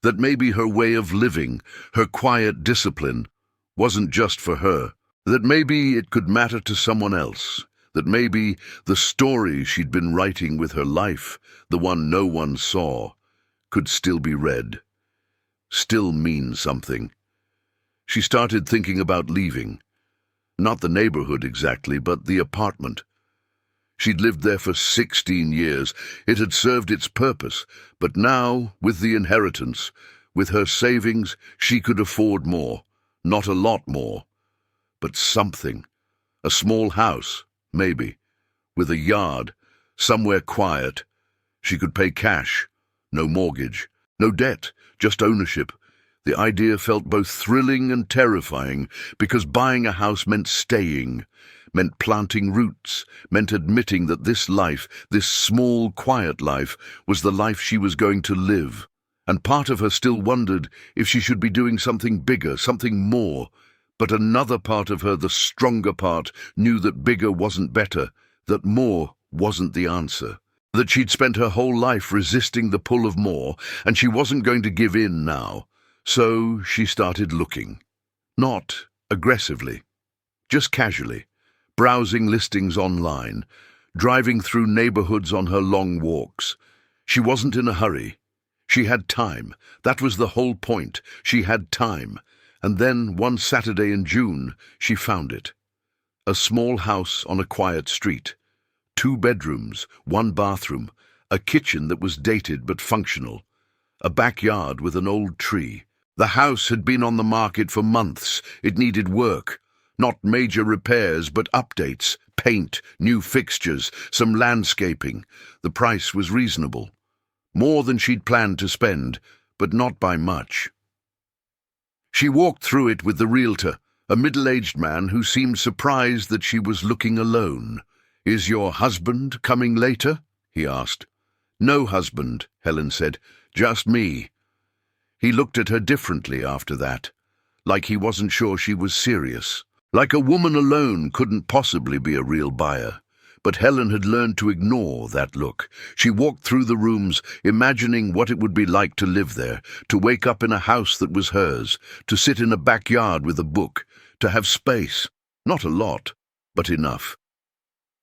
S1: that maybe her way of living, her quiet discipline, wasn't just for her, that maybe it could matter to someone else, that maybe the story she'd been writing with her life, the one no one saw, could still be read, still mean something. She started thinking about leaving. Not the neighborhood exactly, but the apartment. She'd lived there for 16 years. It had served its purpose, but now, with the inheritance, with her savings, she could afford more. Not a lot more, but something. A small house, maybe, with a yard, somewhere quiet. She could pay cash, no mortgage, no debt, just ownership. The idea felt both thrilling and terrifying, because buying a house meant staying, meant planting roots, meant admitting that this life, this small, quiet life, was the life she was going to live. And part of her still wondered if she should be doing something bigger, something more. But another part of her, the stronger part, knew that bigger wasn't better, that more wasn't the answer, that she'd spent her whole life resisting the pull of more, and she wasn't going to give in now. So she started looking. Not aggressively, just casually, browsing listings online, driving through neighborhoods on her long walks. She wasn't in a hurry. She had time. That was the whole point. She had time. And then, one Saturday in June, she found it. A small house on a quiet street. 2 bedrooms, 1 bathroom, a kitchen that was dated but functional, a backyard with an old tree. The house had been on the market for months. It needed work. Not major repairs, but updates, paint, new fixtures, some landscaping. The price was reasonable. More than she'd planned to spend, but not by much. She walked through it with the realtor, a middle-aged man who seemed surprised that she was looking alone. "Is your husband coming later?" he asked. "No husband," Helen said. "Just me." He looked at her differently after that, like he wasn't sure she was serious, like a woman alone couldn't possibly be a real buyer. But Helen had learned to ignore that look. She walked through the rooms, imagining what it would be like to live there, to wake up in a house that was hers, to sit in a backyard with a book, to have space. Not a lot, but enough.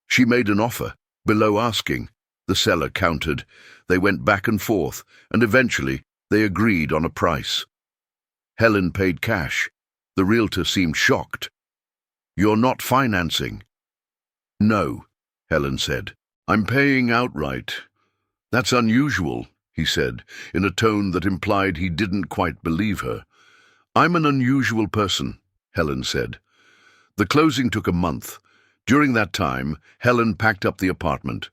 S1: She made an offer, below asking. The seller countered. They went back and forth, and eventually they agreed on a price. Helen paid cash. The realtor seemed shocked. "You're not financing?" "No," Helen said. "I'm paying outright." "That's unusual," he said, in a tone that implied he didn't quite believe her. "I'm an unusual person," Helen said. The closing took a month. During that time, Helen packed up the apartment.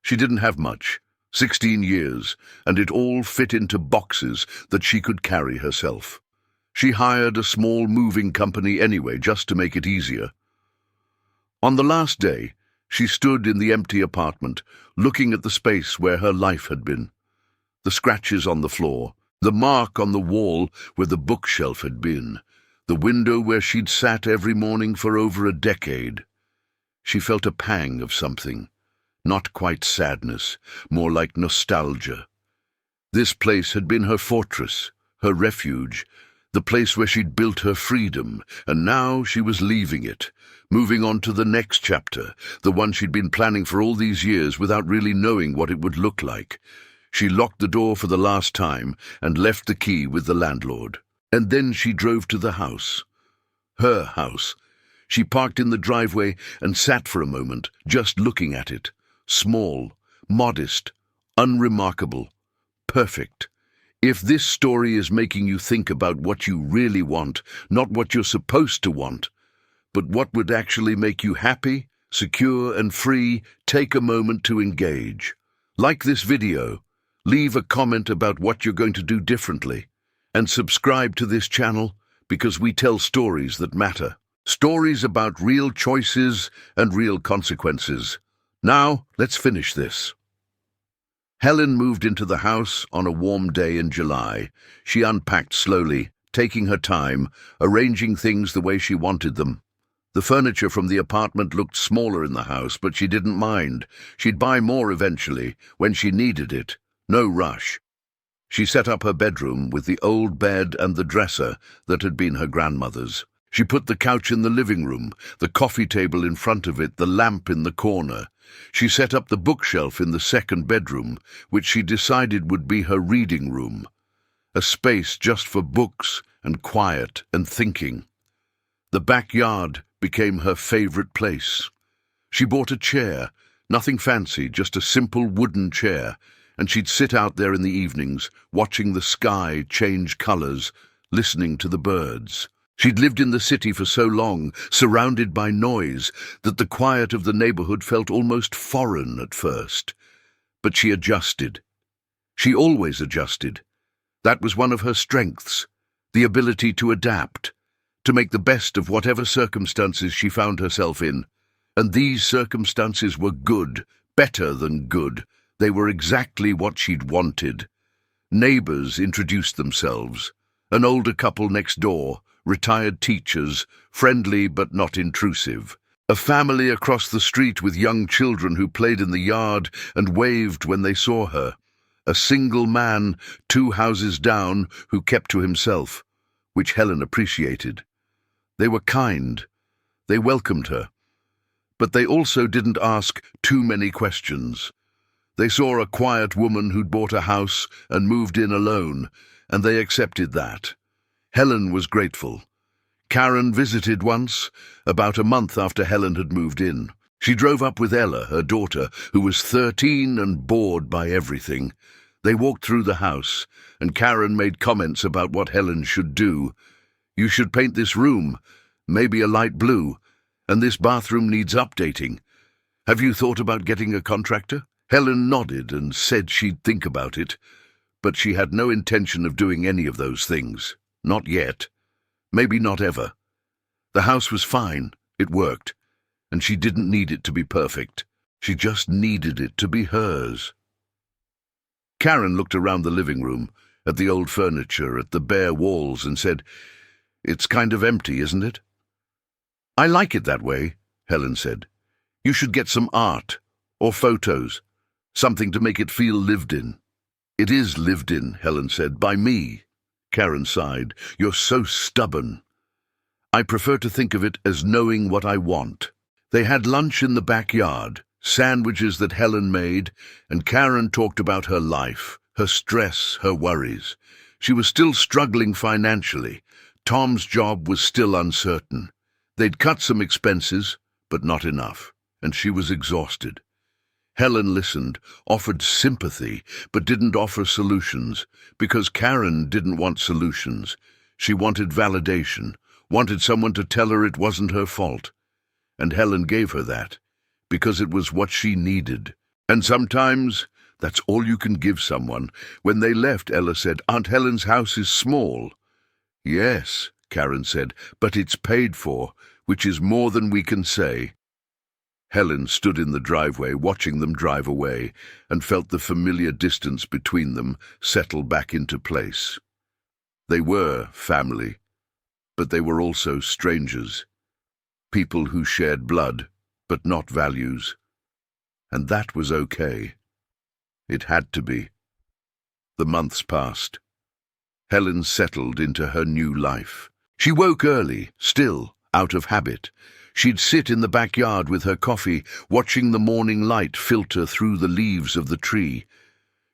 S1: She didn't have much, 16 years, and it all fit into boxes that she could carry herself. She hired a small moving company anyway, just to make it easier. On the last day, she stood in the empty apartment, looking at the space where her life had been. The scratches on the floor, the mark on the wall where the bookshelf had been, the window where she'd sat every morning for over a decade. She felt a pang of something, not quite sadness, more like nostalgia. This place had been her fortress, her refuge, the place where she'd built her freedom, and now she was leaving it, moving on to the next chapter, the one she'd been planning for all these years without really knowing what it would look like. She locked the door for the last time and left the key with the landlord. And then she drove to the house. Her house. She parked in the driveway and sat for a moment, just looking at it. Small, modest, unremarkable, perfect. If this story is making you think about what you really want, not what you're supposed to want, but what would actually make you happy, secure and free, take a moment to engage. Like this video, leave a comment about what you're going to do differently, and subscribe to this channel because we tell stories that matter. Stories about real choices and real consequences. Now, let's finish this. Helen moved into the house on a warm day in July. She unpacked slowly, taking her time, arranging things the way she wanted them. The furniture from the apartment looked smaller in the house, but she didn't mind. She'd buy more eventually, when she needed it. No rush. She set up her bedroom with the old bed and the dresser that had been her grandmother's. She put the couch in the living room, the coffee table in front of it, the lamp in the corner. She set up the bookshelf in the second bedroom, which she decided would be her reading room, a space just for books and quiet and thinking. The backyard became her favorite place. She bought a chair, nothing fancy, just a simple wooden chair, and she'd sit out there in the evenings, watching the sky change colors, listening to the birds. She'd lived in the city for so long, surrounded by noise, that the quiet of the neighborhood felt almost foreign at first. But she adjusted. She always adjusted. That was one of her strengths, the ability to adapt, to make the best of whatever circumstances she found herself in. And these circumstances were good, better than good. They were exactly what she'd wanted. Neighbors introduced themselves. An older couple next door, retired teachers, friendly but not intrusive. A family across the street with young children who played in the yard and waved when they saw her. A single man, 2 houses down, who kept to himself, which Helen appreciated. They were kind. They welcomed her. But they also didn't ask too many questions. They saw a quiet woman who'd bought a house and moved in alone, and they accepted that. Helen was grateful. Karen visited once, about a month after Helen had moved in. She drove up with Ella, her daughter, who was 13 and bored by everything. They walked through the house, and Karen made comments about what Helen should do. "You should paint this room, maybe a light blue, and this bathroom needs updating. Have you thought about getting a contractor?" Helen nodded and said she'd think about it, but she had no intention of doing any of those things. Not yet. Maybe not ever. The house was fine. It worked. And she didn't need it to be perfect. She just needed it to be hers. Karen looked around the living room, at the old furniture, at the bare walls, and said, "It's kind of empty, isn't it?" "I like it that way," Helen said. You should get some art, or photos, something to make it feel lived in. It is lived in, Helen said, by me. Karen sighed. You're so stubborn. I prefer to think of it as knowing what I want. They had lunch in the backyard, sandwiches that Helen made, and Karen talked about her life, her stress, her worries. She was still struggling financially. Tom's job was still uncertain. They'd cut some expenses, but not enough, and she was exhausted. Helen listened, offered sympathy, but didn't offer solutions, because Karen didn't want solutions. She wanted validation, wanted someone to tell her it wasn't her fault. And Helen gave her that, because it was what she needed. And sometimes that's all you can give someone. When they left, Ella said, Aunt Helen's house is small. Yes, Karen said, but it's paid for, which is more than we can say. Helen stood in the driveway, watching them drive away, and felt the familiar distance between them settle back into place. They were family, but they were also strangers. People who shared blood, but not values. And that was okay. It had to be. The months passed. Helen settled into her new life. She woke early, still, out of habit. She'd sit in the backyard with her coffee, watching the morning light filter through the leaves of the tree.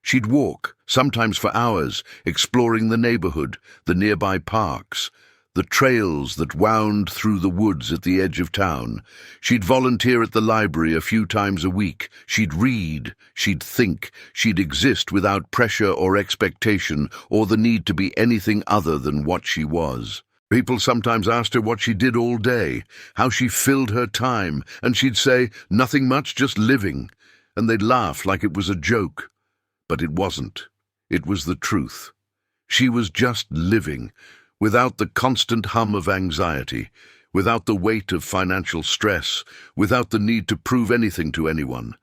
S1: She'd walk, sometimes for hours, exploring the neighborhood, the nearby parks, the trails that wound through the woods at the edge of town. She'd volunteer at the library a few times a week. She'd read, she'd think, she'd exist without pressure or expectation or the need to be anything other than what she was. People sometimes asked her what she did all day, how she filled her time, and she'd say, nothing much, just living, and they'd laugh like it was a joke. But it wasn't. It was the truth. She was just living, without the constant hum of anxiety, without the weight of financial stress, without the need to prove anything to anyone.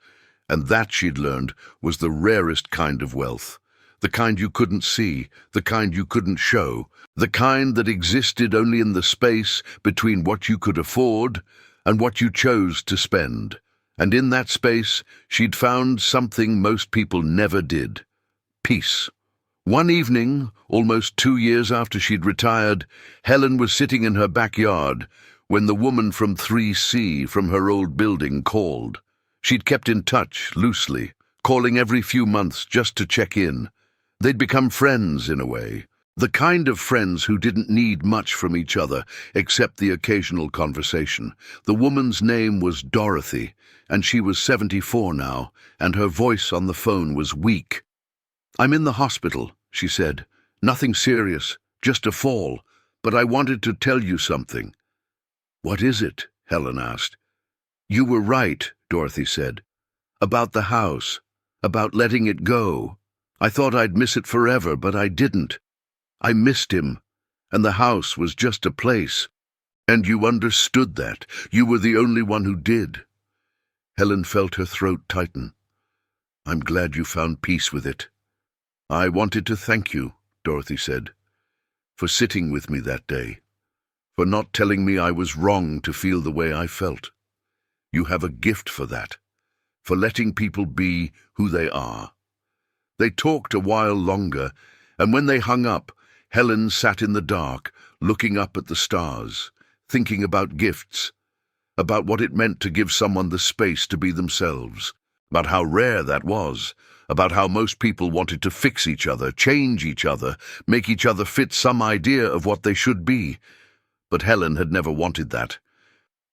S1: And that, she'd learned, was the rarest kind of wealth. The kind you couldn't see, the kind you couldn't show, the kind that existed only in the space between what you could afford and what you chose to spend. And in that space, she'd found something most people never did: peace. One evening, almost 2 years after she'd retired, Helen was sitting in her backyard when the woman from 3C from her old building called. She'd kept in touch, loosely, calling every few months just to check in. They'd become friends, in a way. The kind of friends who didn't need much from each other, except the occasional conversation. The woman's name was Dorothy, and she was 74 now, and her voice on the phone was weak. "I'm in the hospital," she said. "Nothing serious, just a fall, but I wanted to tell you something." "What is it?" Helen asked. "You were right," Dorothy said. "About the house, about letting it go. I thought I'd miss it forever, but I didn't. I missed him, and the house was just a place. And you understood that. You were the only one who did." Helen felt her throat tighten. "I'm glad you found peace with it." "I wanted to thank you," Dorothy said, "for sitting with me that day, for not telling me I was wrong to feel the way I felt. You have a gift for that, for letting people be who they are." They talked a while longer, and when they hung up, Helen sat in the dark, looking up at the stars, thinking about gifts, about what it meant to give someone the space to be themselves, about how rare that was, about how most people wanted to fix each other, change each other, make each other fit some idea of what they should be. But Helen had never wanted that.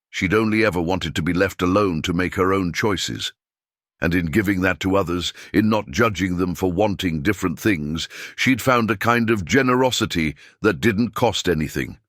S1: She'd only ever wanted to be left alone to make her own choices. And in giving that to others, in not judging them for wanting different things, she'd found a kind of generosity that didn't cost anything,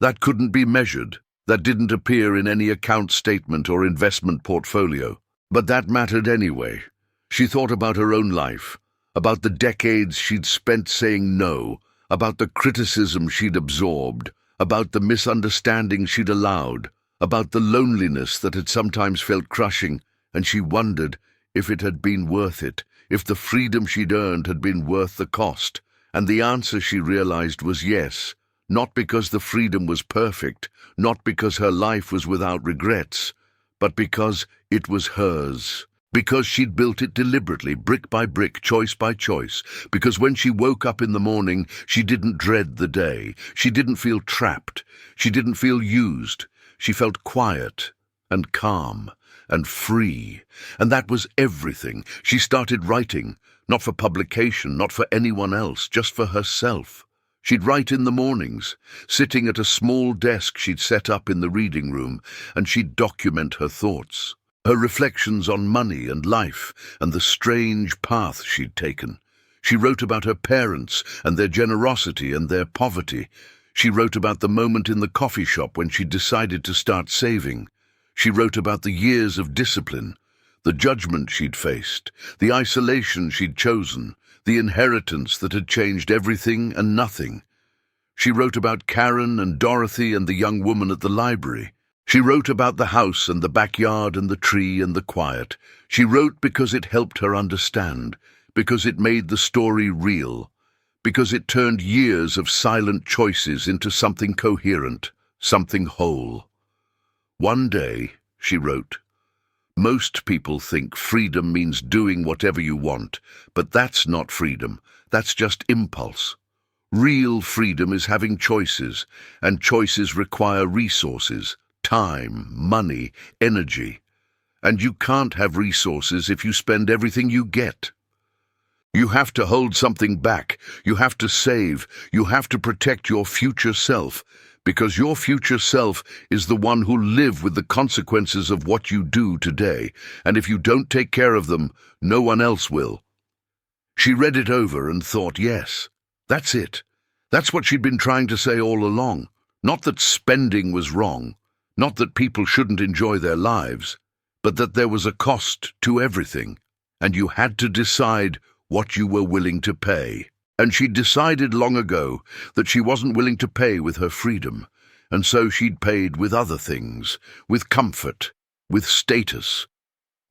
S1: that couldn't be measured, that didn't appear in any account statement or investment portfolio. But that mattered anyway. She thought about her own life, about the decades she'd spent saying no, about the criticism she'd absorbed, about the misunderstandings she'd allowed, about the loneliness that had sometimes felt crushing, and she wondered if it had been worth it, if the freedom she'd earned had been worth the cost. And the answer, she realized, was yes, not because the freedom was perfect, not because her life was without regrets, but because it was hers. Because she'd built it deliberately, brick by brick, choice by choice. Because when she woke up in the morning, she didn't dread the day. She didn't feel trapped. She didn't feel used. She felt quiet and calm and free. And that was everything. She started writing, not for publication, not for anyone else, just for herself. She'd write in the mornings, sitting at a small desk she'd set up in the reading room, and she'd document her thoughts. Her reflections on money and life and the strange path she'd taken. She wrote about her parents and their generosity and their poverty. She wrote about the moment in the coffee shop when she decided to start saving. She wrote about the years of discipline, the judgment she'd faced, the isolation she'd chosen, the inheritance that had changed everything and nothing. She wrote about Karen and Dorothy and the young woman at the library. She wrote about the house and the backyard and the tree and the quiet. She wrote because it helped her understand, because it made the story real, because it turned years of silent choices into something coherent, something whole. One day, she wrote, "Most people think freedom means doing whatever you want, but that's not freedom. That's just impulse. Real freedom is having choices, and choices require resources. Time, money, energy. And you can't have resources if you spend everything you get. You have to hold something back. You have to save. You have to protect your future self, because your future self is the one who'll live with the consequences of what you do today, and if you don't take care of them, no one else will." She read it over and thought, yes, that's it. That's what she'd been trying to say all along. Not that spending was wrong. Not that people shouldn't enjoy their lives, but that there was a cost to everything, and you had to decide what you were willing to pay. And she'd decided long ago that she wasn't willing to pay with her freedom, and so she'd paid with other things, with comfort, with status,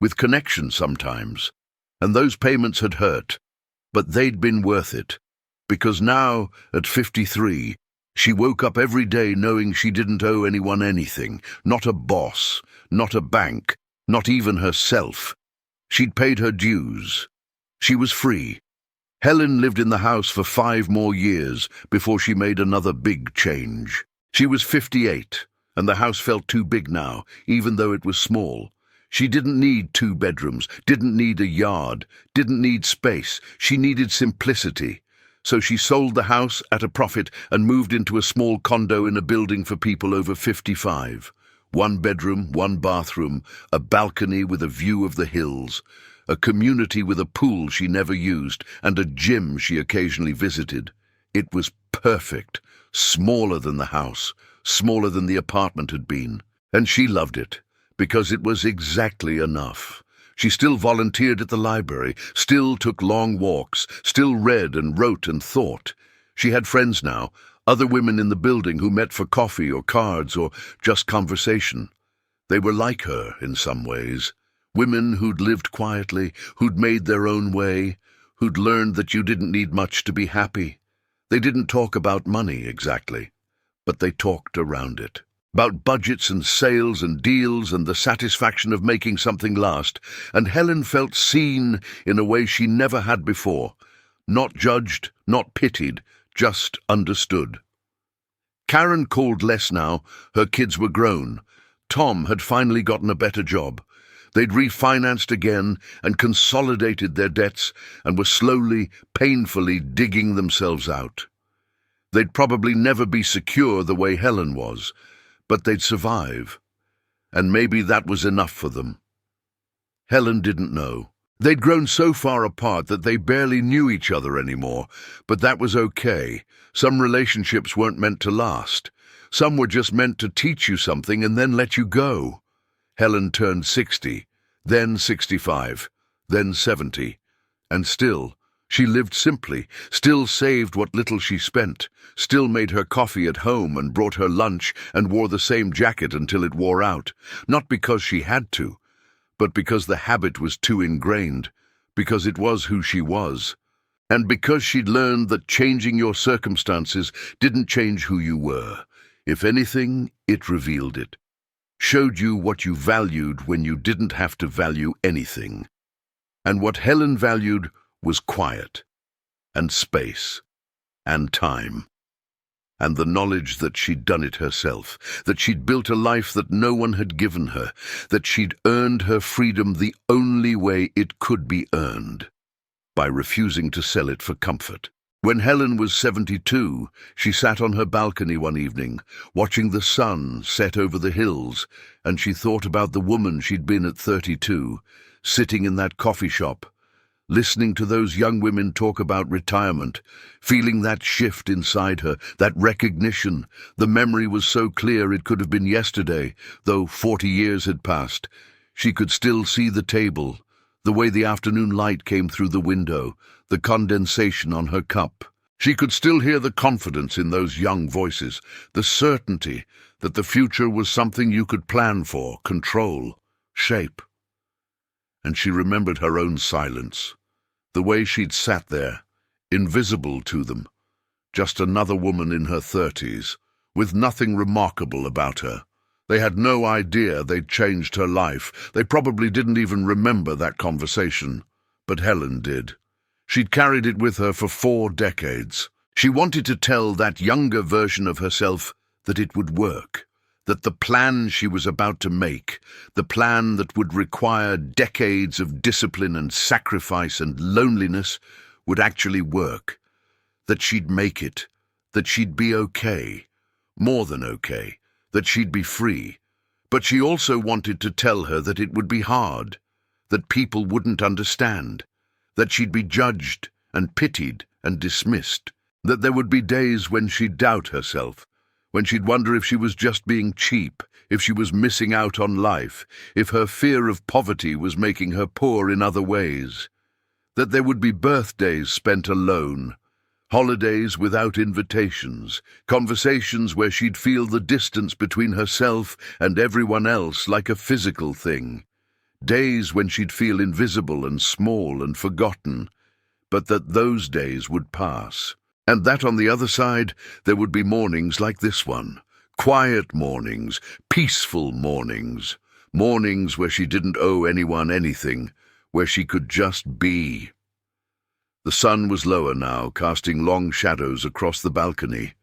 S1: with connection sometimes, and those payments had hurt, but they'd been worth it, because now, at 53, she woke up every day knowing she didn't owe anyone anything, not a boss, not a bank, not even herself. She'd paid her dues. She was free. Helen lived in the house for 5 more years before she made another big change. She was 58, and the house felt too big now, even though it was small. She didn't need 2 bedrooms, didn't need a yard, didn't need space. She needed simplicity. So she sold the house at a profit and moved into a small condo in a building for people over 55. 1 bedroom, 1 bathroom, a balcony with a view of the hills, a community with a pool she never used, and a gym she occasionally visited. It was perfect, smaller than the house, smaller than the apartment had been. And she loved it, because it was exactly enough. She still volunteered at the library, still took long walks, still read and wrote and thought. She had friends now, other women in the building who met for coffee or cards or just conversation. They were like her in some ways. Women who'd lived quietly, who'd made their own way, who'd learned that you didn't need much to be happy. They didn't talk about money exactly, but they talked around it. About budgets and sales and deals and the satisfaction of making something last, and Helen felt seen in a way she never had before. Not judged, not pitied, just understood. Karen called less now. Her kids were grown. Tom had finally gotten a better job. They'd refinanced again and consolidated their debts and were slowly, painfully digging themselves out. They'd probably never be secure the way Helen was, but they'd survive, and maybe that was enough for them. Helen didn't know. They'd grown so far apart that they barely knew each other anymore, but that was okay. Some relationships weren't meant to last. Some were just meant to teach you something and then let you go. Helen turned 60, then 65, then 70, and still, she lived simply, still saved what little she spent, still made her coffee at home and brought her lunch and wore the same jacket until it wore out, not because she had to, but because the habit was too ingrained, because it was who she was, and because she'd learned that changing your circumstances didn't change who you were. If anything, it revealed it. showed you what you valued when you didn't have to value anything. And what Helen valued was quiet, and space, and time. And the knowledge that she'd done it herself, that she'd built a life that no one had given her, that she'd earned her freedom the only way it could be earned, by refusing to sell it for comfort. When Helen was 72, she sat on her balcony one evening, watching the sun set over the hills, and she thought about the woman she'd been at 32, sitting in that coffee shop, listening to those young women talk about retirement, feeling that shift inside her, that recognition. The memory was so clear it could have been yesterday, though 40 years had passed. She could still see the table, the way the afternoon light came through the window, the condensation on her cup. She could still hear the confidence in those young voices, the certainty that the future was something you could plan for, control, shape. And she remembered her own silence, the way she'd sat there, invisible to them, just another woman in her 30s, with nothing remarkable about her. They had no idea they'd changed her life. They probably didn't even remember that conversation. But Helen did. She'd carried it with her for 4 decades. She wanted to tell that younger version of herself that it would work, that the plan she was about to make, the plan that would require decades of discipline and sacrifice and loneliness, would actually work, that she'd make it, that she'd be okay, more than okay, that she'd be free. But she also wanted to tell her that it would be hard, that people wouldn't understand, that she'd be judged and pitied and dismissed, that there would be days when she'd doubt herself, when she'd wonder if she was just being cheap, if she was missing out on life, if her fear of poverty was making her poor in other ways, that there would be birthdays spent alone, holidays without invitations, conversations where she'd feel the distance between herself and everyone else like a physical thing, days when she'd feel invisible and small and forgotten, but that those days would pass. And that on the other side, there would be mornings like this one, quiet mornings, peaceful mornings, mornings where she didn't owe anyone anything, where she could just be. The sun was lower now, casting long shadows across the balcony.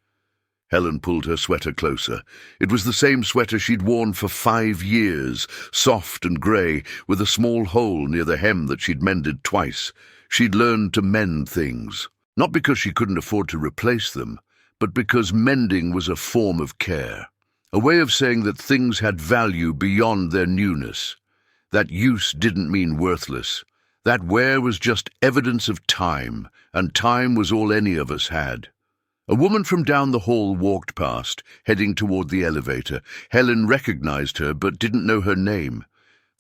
S1: Helen pulled her sweater closer. It was the same sweater she'd worn for 5 years, soft and grey, with a small hole near the hem that she'd mended twice. She'd learned to mend things. Not because she couldn't afford to replace them, but because mending was a form of care, a way of saying that things had value beyond their newness, that use didn't mean worthless, that wear was just evidence of time, and time was all any of us had. A woman from down the hall walked past, heading toward the elevator. Helen recognized her, but didn't know her name.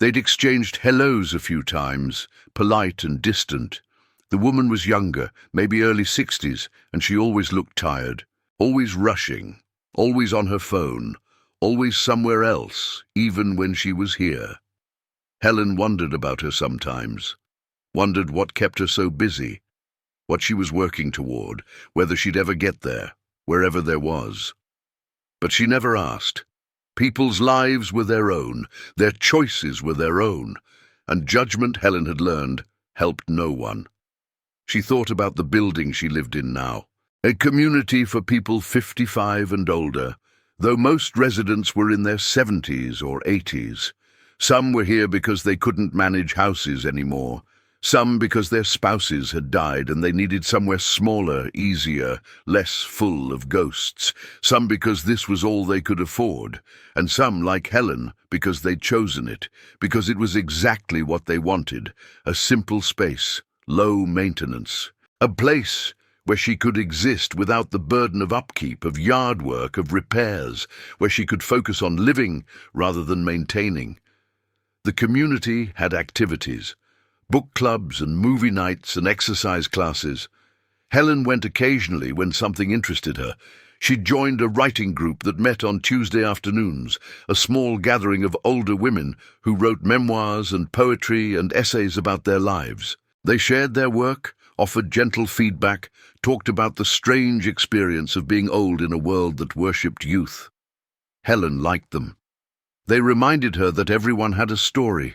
S1: They'd exchanged hellos a few times, polite and distant. The woman was younger, maybe early 60s, and she always looked tired, always rushing, always on her phone, always somewhere else, even when she was here. Helen wondered about her sometimes, wondered what kept her so busy, what she was working toward, whether she'd ever get there, wherever there was. But she never asked. People's lives were their own, their choices were their own, and judgment, Helen had learned, helped no one. She thought about the building she lived in now, a community for people 55 and older, though most residents were in their 70s or 80s. Some were here because they couldn't manage houses anymore, some because their spouses had died and they needed somewhere smaller, easier, less full of ghosts, some because this was all they could afford, and some, like Helen, because they'd chosen it, because it was exactly what they wanted, a simple space, low maintenance, a place where she could exist without the burden of upkeep, of yard work, of repairs, where she could focus on living rather than maintaining. The community had activities, book clubs and movie nights and exercise classes. Helen went occasionally when something interested her. She'd joined a writing group that met on Tuesday afternoons, a small gathering of older women who wrote memoirs and poetry and essays about their lives. They shared their work, offered gentle feedback, talked about the strange experience of being old in a world that worshipped youth. Helen liked them. They reminded her that everyone had a story,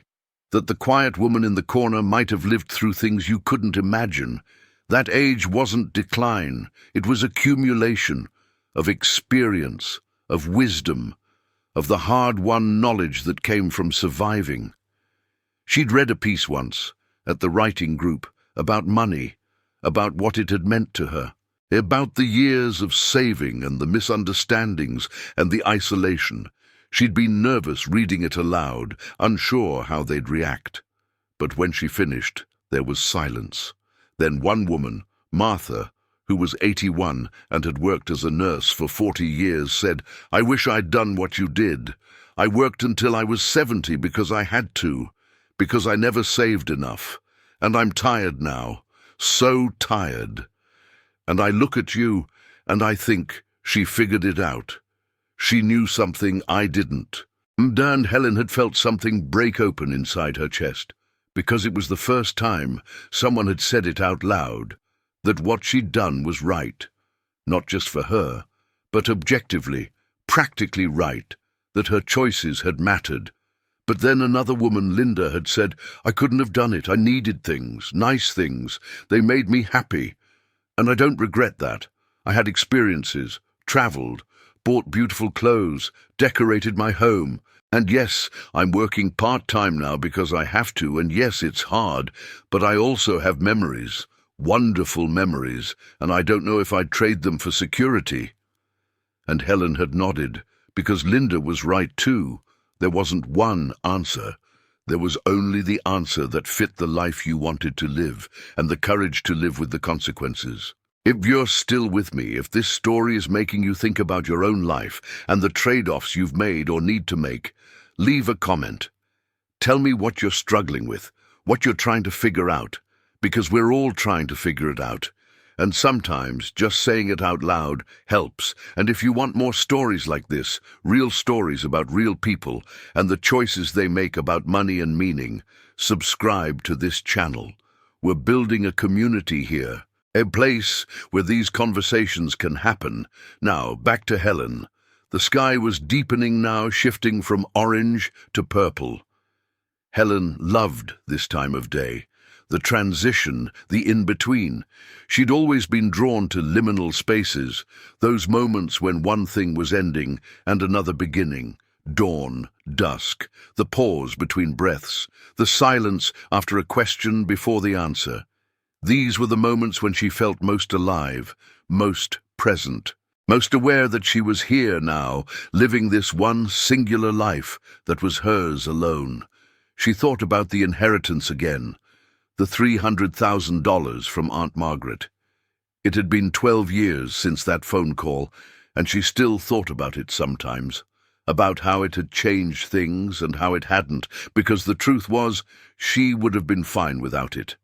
S1: that the quiet woman in the corner might have lived through things you couldn't imagine. That age wasn't decline, it was accumulation of experience, of wisdom, of the hard-won knowledge that came from surviving. She'd read a piece once, at the writing group, about money, about what it had meant to her, about the years of saving and the misunderstandings and the isolation. She'd been nervous reading it aloud, unsure how they'd react. But when she finished, there was silence. Then one woman, Martha, who was 81 and had worked as a nurse for 40 years, said, "I wish I'd done what you did. I worked until I was 70 because I had to, because I never saved enough. And I'm tired now, so tired. And I look at you and I think she figured it out. She knew something I didn't." And Helen had felt something break open inside her chest, because it was the first time someone had said it out loud, that what she'd done was right, not just for her, but objectively, practically right, that her choices had mattered. But then another woman, Linda, had said, "I couldn't have done it. I needed things, nice things. They made me happy. And I don't regret that. I had experiences, traveled, bought beautiful clothes, decorated my home. And yes, I'm working part-time now because I have to, and yes, it's hard, but I also have memories, wonderful memories, and I don't know if I'd trade them for security." And Helen had nodded, because Linda was right too. There wasn't one answer. There was only the answer that fit the life you wanted to live, and the courage to live with the consequences. If you're still with me, if this story is making you think about your own life and the trade-offs you've made or need to make, leave a comment. Tell me what you're struggling with, what you're trying to figure out, because we're all trying to figure it out. And sometimes just saying it out loud helps. And if you want more stories like this, real stories about real people and the choices they make about money and meaning, subscribe to this channel. We're building a community here, a place where these conversations can happen. Now, back to Helen. The sky was deepening now, shifting from orange to purple. Helen loved this time of day, the transition, the in-between. She'd always been drawn to liminal spaces, those moments when one thing was ending and another beginning. Dawn, dusk, the pause between breaths, the silence after a question before the answer. These were the moments when she felt most alive, most present, most aware that she was here now, living this one singular life that was hers alone. She thought about the inheritance again, the $300,000 from Aunt Margaret. It had been 12 years since that phone call, and she still thought about it sometimes, about how it had changed things and how it hadn't, because the truth was, she would have been fine without it.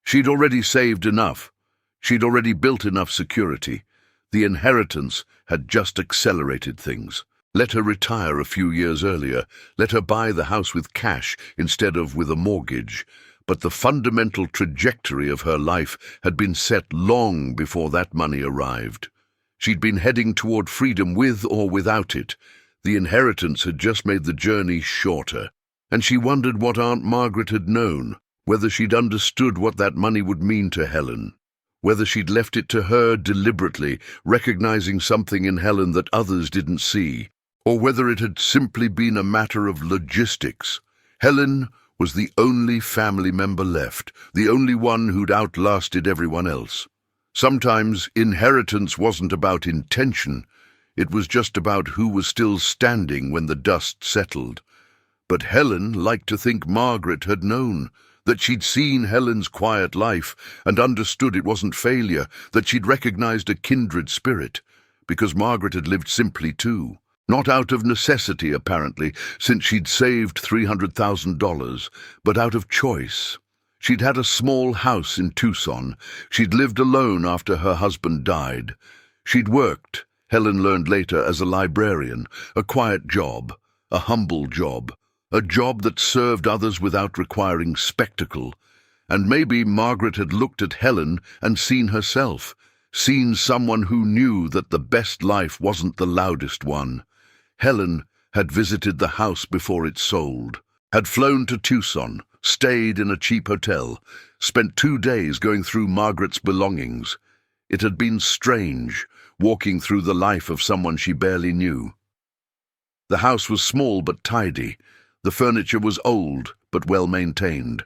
S1: She'd already saved enough. She'd already built enough security. The inheritance had just accelerated things. Let her retire a few years earlier. Let her buy the house with cash instead of with a mortgage. But the fundamental trajectory of her life had been set long before that money arrived. She'd been heading toward freedom with or without it. The inheritance had just made the journey shorter. And she wondered what Aunt Margaret had known, whether she'd understood what that money would mean to Helen, whether she'd left it to her deliberately, recognizing something in Helen that others didn't see, or whether it had simply been a matter of logistics. Helen was the only family member left, the only one who'd outlasted everyone else. Sometimes inheritance wasn't about intention, it was just about who was still standing when the dust settled. But Helen liked to think Margaret had known, that she'd seen Helen's quiet life and understood it wasn't failure, that she'd recognized a kindred spirit, because Margaret had lived simply too. Not out of necessity, apparently, since she'd saved $300,000, but out of choice. She'd had a small house in Tucson. She'd lived alone after her husband died. She'd worked, Helen learned later, as a librarian, a quiet job, a humble job, a job that served others without requiring spectacle. And maybe Margaret had looked at Helen and seen herself, seen someone who knew that the best life wasn't the loudest one. Helen had visited the house before it sold, had flown to Tucson, stayed in a cheap hotel, spent 2 days going through Margaret's belongings. It had been strange, walking through the life of someone she barely knew. The house was small but tidy. The furniture was old but well maintained.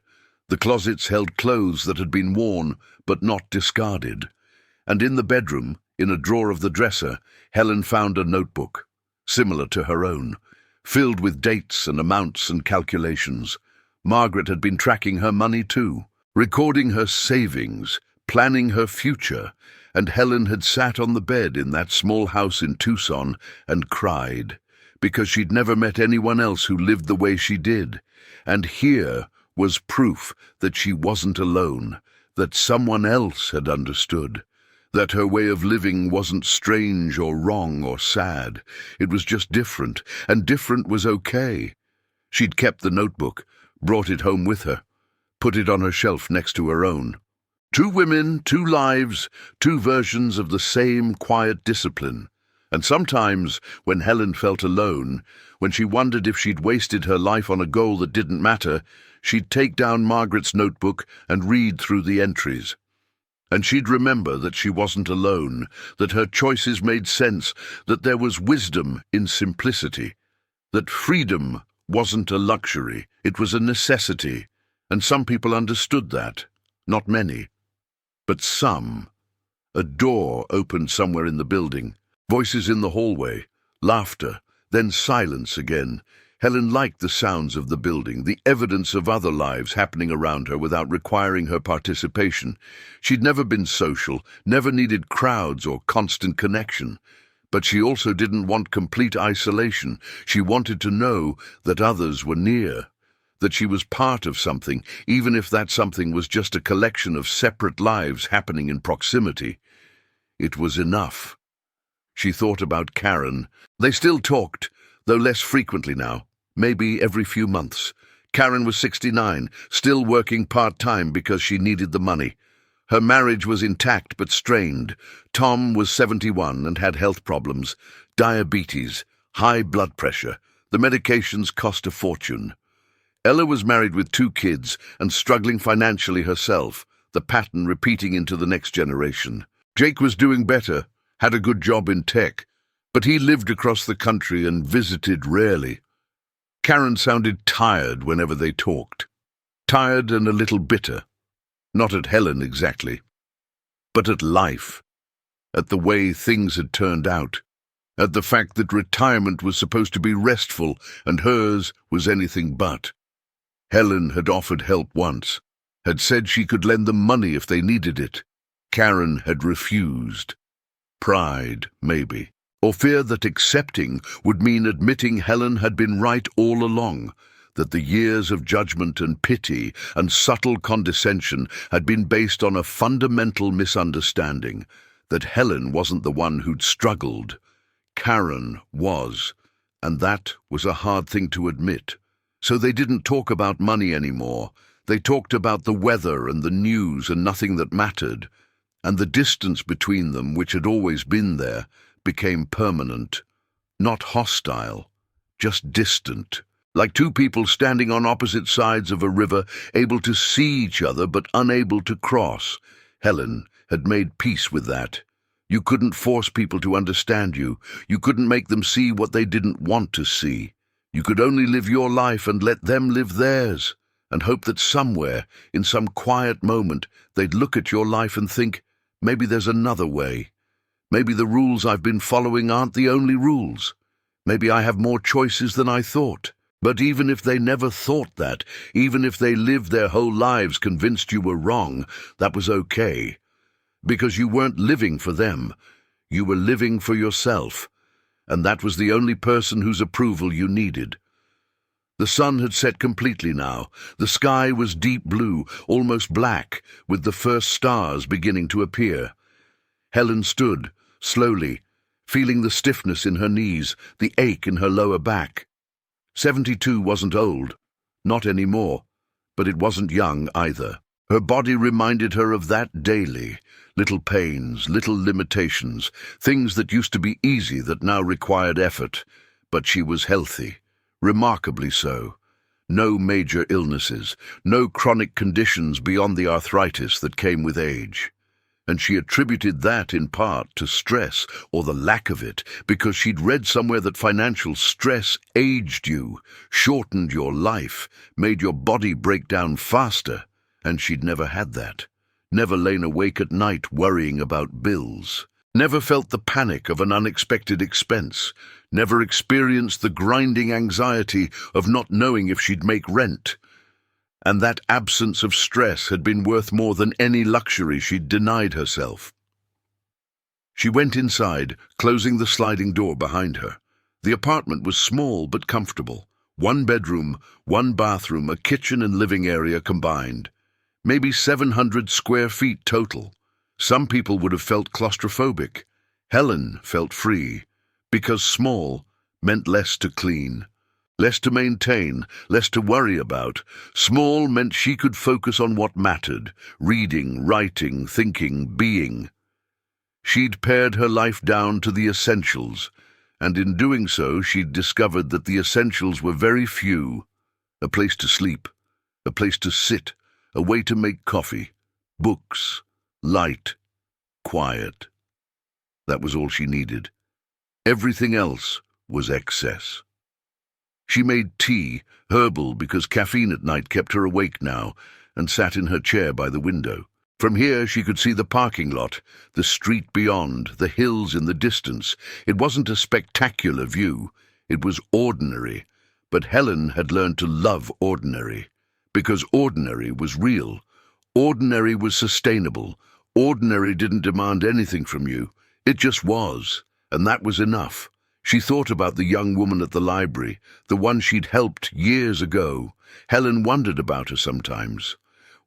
S1: The closets held clothes that had been worn but not discarded. And in the bedroom, in a drawer of the dresser, Helen found a notebook, similar to her own, filled with dates and amounts and calculations. Margaret had been tracking her money too, recording her savings, planning her future, and Helen had sat on the bed in that small house in Tucson and cried, because she'd never met anyone else who lived the way she did. And here was proof that she wasn't alone, that someone else had understood, that her way of living wasn't strange or wrong or sad. It was just different, and different was okay. She'd kept the notebook, brought it home with her, put it on her shelf next to her own. 2 women, 2 lives, 2 versions of the same quiet discipline. And sometimes, when Helen felt alone, when she wondered if she'd wasted her life on a goal that didn't matter, she'd take down Margaret's notebook and read through the entries. And she'd remember that she wasn't alone, that her choices made sense, that there was wisdom in simplicity, that freedom wasn't a luxury, it was a necessity. And some people understood that, not many. But some. A door opened somewhere in the building. Voices in the hallway, laughter, then silence again. Helen liked the sounds of the building, the evidence of other lives happening around her without requiring her participation. She'd never been social, never needed crowds or constant connection. But she also didn't want complete isolation. She wanted to know that others were near, that she was part of something, even if that something was just a collection of separate lives happening in proximity. It was enough. She thought about Karen. They still talked, though less frequently now, maybe every few months. Karen was 69, still working part-time because she needed the money. Her marriage was intact but strained. Tom was 71 and had health problems, diabetes, high blood pressure. The medications cost a fortune. Ella was married with 2 kids and struggling financially herself, the pattern repeating into the next generation. Jake was doing better, had a good job in tech, but he lived across the country and visited rarely. Karen sounded tired whenever they talked. Tired and a little bitter. Not at Helen exactly, but at life, at the way things had turned out, at the fact that retirement was supposed to be restful and hers was anything but. Helen had offered help once, had said she could lend them money if they needed it. Karen had refused. Pride, maybe, or fear that accepting would mean admitting Helen had been right all along, that the years of judgment and pity and subtle condescension had been based on a fundamental misunderstanding, that Helen wasn't the one who'd struggled. Karen was, and that was a hard thing to admit. So they didn't talk about money anymore. They talked about the weather and the news and nothing that mattered. And the distance between them, which had always been there, became permanent. Not hostile, just distant. Like 2 people standing on opposite sides of a river, able to see each other but unable to cross. Helen had made peace with that. You couldn't force people to understand you. You couldn't make them see what they didn't want to see. You could only live your life and let them live theirs, and hope that somewhere, in some quiet moment, they'd look at your life and think, maybe there's another way. Maybe the rules I've been following aren't the only rules. Maybe I have more choices than I thought. But even if they never thought that, even if they lived their whole lives convinced you were wrong, that was okay. Because you weren't living for them. You were living for yourself. And that was the only person whose approval you needed. The sun had set completely now. The sky was deep blue, almost black, with the first stars beginning to appear. Helen stood, slowly, feeling the stiffness in her knees, the ache in her lower back. 72 wasn't old, not anymore, but it wasn't young either. Her body reminded her of that daily. Little pains, little limitations, things that used to be easy that now required effort. But she was healthy, remarkably so. No major illnesses, no chronic conditions beyond the arthritis that came with age. And she attributed that in part to stress, or the lack of it, because she'd read somewhere that financial stress aged you, shortened your life, made your body break down faster, and she'd never had that. Never lain awake at night worrying about bills. Never felt the panic of an unexpected expense. Never experienced the grinding anxiety of not knowing if she'd make rent. And that absence of stress had been worth more than any luxury she'd denied herself. She went inside, closing the sliding door behind her. The apartment was small but comfortable. 1 bedroom, 1 bathroom, a kitchen and living area combined. Maybe 700 square feet total. Some people would have felt claustrophobic. Helen felt free, because small meant less to clean. Less to maintain, less to worry about. Small meant she could focus on what mattered: reading, writing, thinking, being. She'd pared her life down to the essentials, and in doing so she'd discovered that the essentials were very few. A place to sleep, a place to sit, a way to make coffee, books, light, quiet. That was all she needed. Everything else was excess. She made tea, herbal because caffeine at night kept her awake now, and sat in her chair by the window. From here she could see the parking lot, the street beyond, the hills in the distance. It wasn't a spectacular view. It was ordinary. But Helen had learned to love ordinary, because ordinary was real. Ordinary was sustainable. Ordinary didn't demand anything from you. It just was, and that was enough. She thought about the young woman at the library, the one she'd helped years ago. Helen wondered about her sometimes.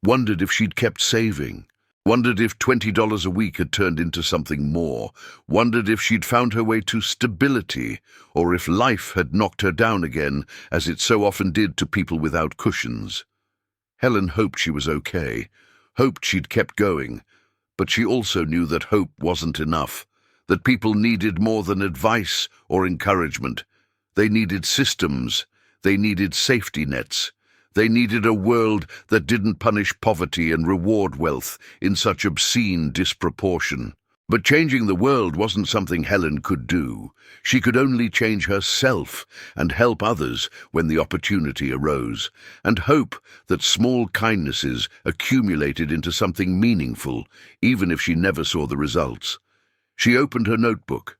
S1: Wondered if she'd kept saving. Wondered if $20 a week had turned into something more. Wondered if she'd found her way to stability, or if life had knocked her down again, as it so often did to people without cushions. Helen hoped she was okay, hoped she'd kept going, but she also knew that hope wasn't enough, that people needed more than advice or encouragement. They needed systems. They needed safety nets. They needed a world that didn't punish poverty and reward wealth in such obscene disproportion. But changing the world wasn't something Helen could do. She could only change herself and help others when the opportunity arose, and hope that small kindnesses accumulated into something meaningful, even if she never saw the results. She opened her notebook,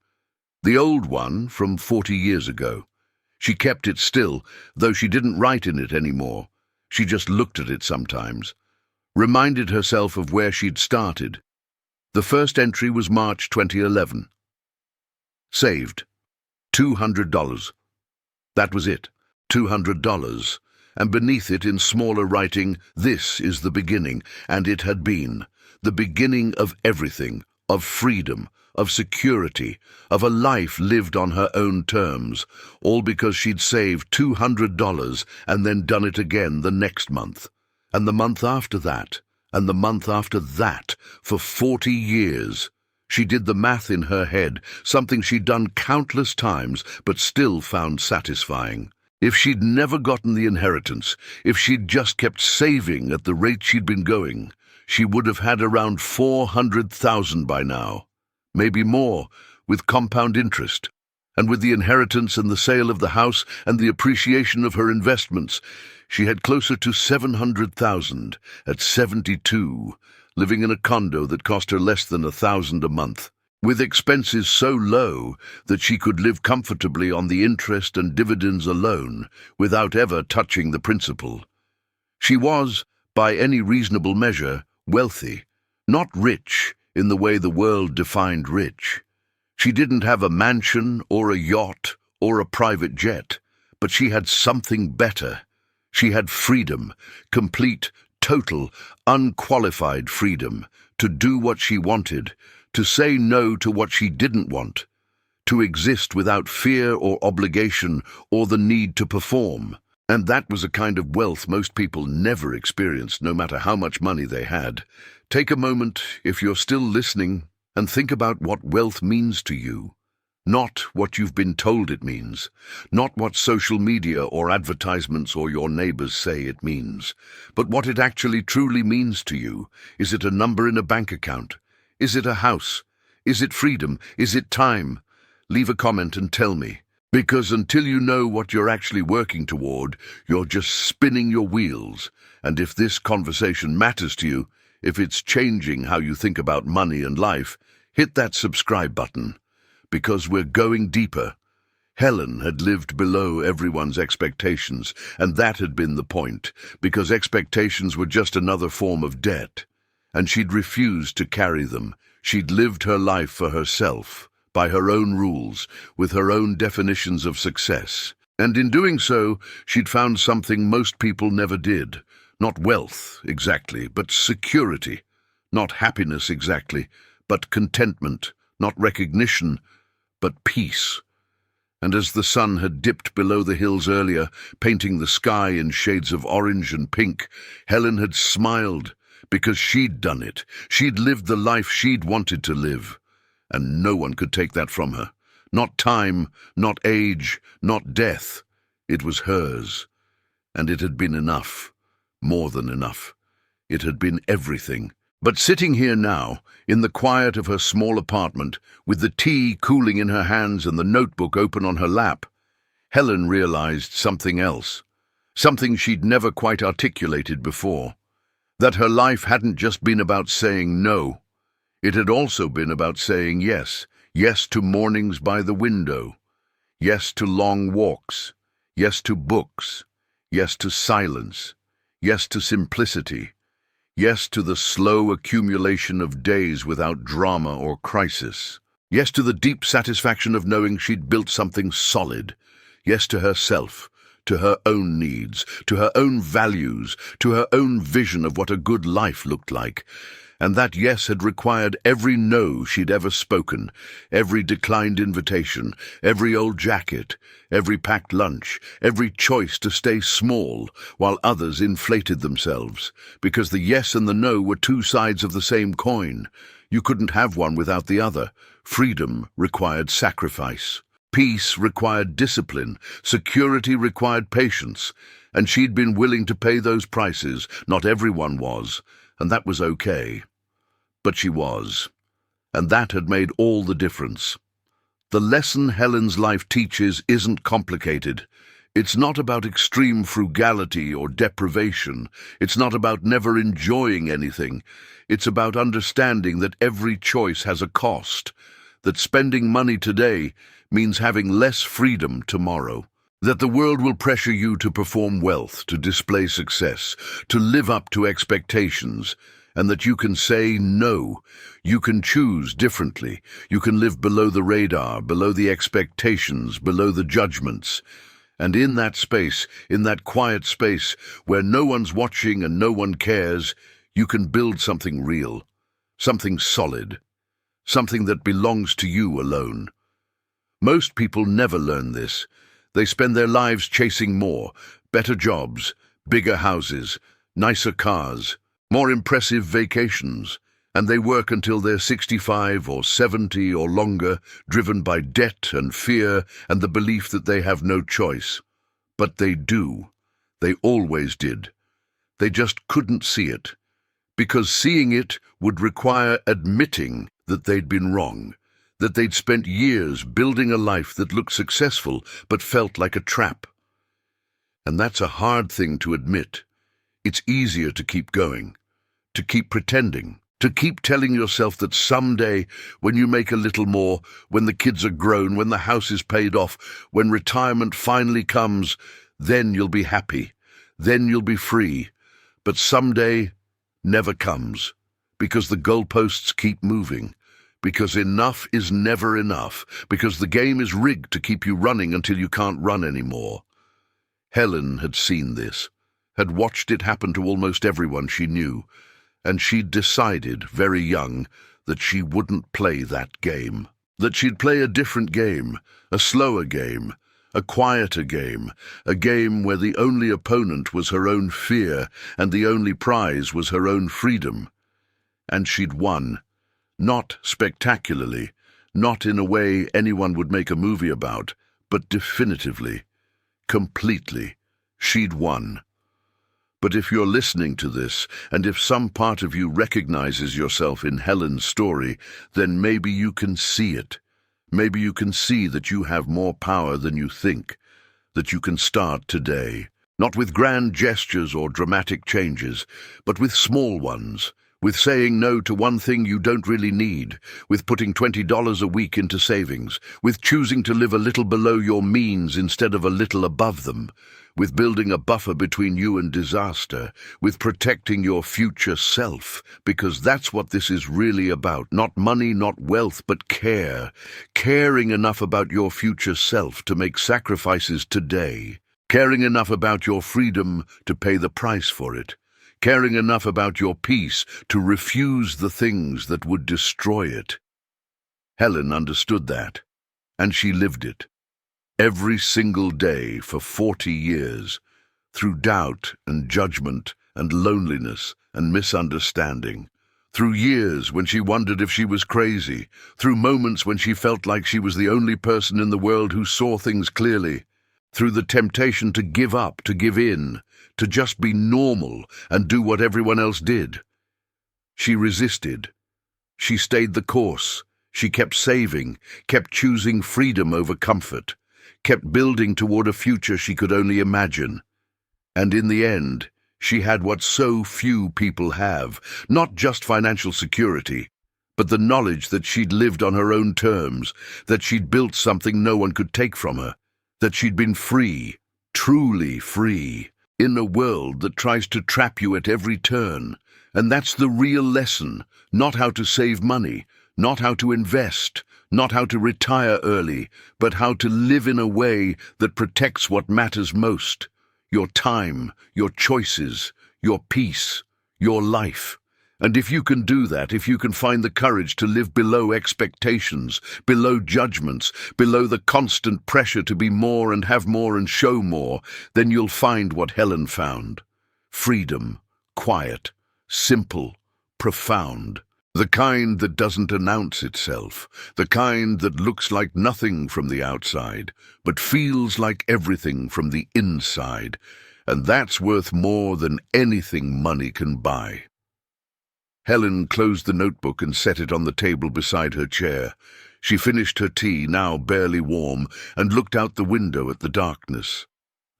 S1: the old one from 40 years ago. She kept it still, though she didn't write in it anymore. She just looked at it sometimes, reminded herself of where she'd started. The first entry was March 2011. Saved. $200. That was it, $200. And beneath it in smaller writing, "This is the beginning," and it had been. The beginning of everything, of freedom, of security, of a life lived on her own terms, all because she'd saved $200 and then done it again the next month, and the month after that, and the month after that, for 40 years. She did the math in her head, something she'd done countless times but still found satisfying. If she'd never gotten the inheritance, if she'd just kept saving at the rate she'd been going, she would have had around $400,000 by now. Maybe more, with compound interest. And with the inheritance and the sale of the house and the appreciation of her investments, she had closer to $700,000 at 72, living in a condo that cost her less than $1,000 a month, with expenses so low that she could live comfortably on the interest and dividends alone, without ever touching the principal. She was, by any reasonable measure, wealthy, not rich in the way the world defined rich. She didn't have a mansion or a yacht or a private jet, but she had something better. She had freedom, complete, total, unqualified freedom, to do what she wanted, to say no to what she didn't want, to exist without fear or obligation or the need to perform. And that was a kind of wealth most people never experienced, no matter how much money they had. Take a moment, if you're still listening, and think about what wealth means to you. Not what you've been told it means, not what social media or advertisements or your neighbors say it means, but what it actually truly means to you. Is it a number in a bank account? Is it a house? Is it freedom? Is it time? Leave a comment and tell me. Because until you know what you're actually working toward, you're just spinning your wheels. And if this conversation matters to you, if it's changing how you think about money and life, hit that subscribe button. Because we're going deeper. Helen had lived below everyone's expectations, and that had been the point, because expectations were just another form of debt. And she'd refused to carry them. She'd lived her life for herself, by her own rules, with her own definitions of success. And in doing so, she'd found something most people never did. Not wealth, exactly, but security. Not happiness, exactly, but contentment. Not recognition, but peace. And as the sun had dipped below the hills earlier, painting the sky in shades of orange and pink, Helen had smiled, because she'd done it. She'd lived the life she'd wanted to live. And no one could take that from her. Not time, not age, not death. It was hers. And it had been enough. More than enough. It had been everything. But sitting here now, in the quiet of her small apartment, with the tea cooling in her hands and the notebook open on her lap, Helen realized something else. Something she'd never quite articulated before. That her life hadn't just been about saying no. It had also been about saying yes. Yes to mornings by the window. Yes to long walks. Yes to books. Yes to silence. Yes to simplicity. Yes to the slow accumulation of days without drama or crisis. Yes to the deep satisfaction of knowing she'd built something solid. Yes to herself, to her own needs, to her own values, to her own vision of what a good life looked like. And that yes had required every no she'd ever spoken, every declined invitation, every old jacket, every packed lunch, every choice to stay small while others inflated themselves, because the yes and the no were two sides of the same coin. You couldn't have one without the other. Freedom required sacrifice. Peace required discipline. Security required patience. And she'd been willing to pay those prices. Not everyone was, and that was okay. But she was. And that had made all the difference. The lesson Helen's life teaches isn't complicated. It's not about extreme frugality or deprivation. It's not about never enjoying anything. It's about understanding that every choice has a cost, that spending money today means having less freedom tomorrow, that the world will pressure you to perform wealth, to display success, to live up to expectations, and that you can say no. You can choose differently. You can live below the radar, below the expectations, below the judgments. And in that space, in that quiet space, where no one's watching and no one cares, you can build something real, something solid, something that belongs to you alone. Most people never learn this. They spend their lives chasing more, better jobs, bigger houses, nicer cars, more impressive vacations, and they work until they're 65 or 70 or longer, driven by debt and fear and the belief that they have no choice. But they do. They always did. They just couldn't see it, because seeing it would require admitting that they'd been wrong, that they'd spent years building a life that looked successful but felt like a trap. And that's a hard thing to admit. It's easier to keep going, to keep pretending, to keep telling yourself that someday, when you make a little more, when the kids are grown, when the house is paid off, when retirement finally comes, then you'll be happy, then you'll be free. But someday never comes, because the goalposts keep moving, because enough is never enough, because the game is rigged to keep you running until you can't run anymore. Helen had seen this, had watched it happen to almost everyone she knew, and she'd decided, very young, that she wouldn't play that game, that she'd play a different game, a slower game, a quieter game, a game where the only opponent was her own fear and the only prize was her own freedom. And she'd won. Not spectacularly, not in a way anyone would make a movie about, but definitively, completely, she'd won. But if you're listening to this, and if some part of you recognizes yourself in Helen's story, then maybe you can see it. Maybe you can see that you have more power than you think, that you can start today. Not with grand gestures or dramatic changes, but with small ones, with saying no to one thing you don't really need, with putting $20 a week into savings, with choosing to live a little below your means instead of a little above them, with building a buffer between you and disaster, with protecting your future self, because that's what this is really about. Not money, not wealth, but care. Caring enough about your future self to make sacrifices today. Caring enough about your freedom to pay the price for it. Caring enough about your peace to refuse the things that would destroy it. Helen understood that, and she lived it. Every single day for 40 years, through doubt and judgment and loneliness and misunderstanding. Through years when she wondered if she was crazy. Through moments when she felt like she was the only person in the world who saw things clearly. Through the temptation to give up, to give in, to just be normal and do what everyone else did. She resisted. She stayed the course. She kept saving, kept choosing freedom over comfort, kept building toward a future she could only imagine. And in the end, she had what so few people have, not just financial security, but the knowledge that she'd lived on her own terms, that she'd built something no one could take from her, that she'd been free, truly free, in a world that tries to trap you at every turn. And that's the real lesson, not how to save money, not how to invest, not how to retire early, but how to live in a way that protects what matters most: your time, your choices, your peace, your life. And if you can do that, if you can find the courage to live below expectations, below judgments, below the constant pressure to be more and have more and show more, then you'll find what Helen found. Freedom, quiet, simple, profound. The kind that doesn't announce itself, the kind that looks like nothing from the outside, but feels like everything from the inside. And that's worth more than anything money can buy. Helen closed the notebook and set it on the table beside her chair. She finished her tea, now barely warm, and looked out the window at the darkness.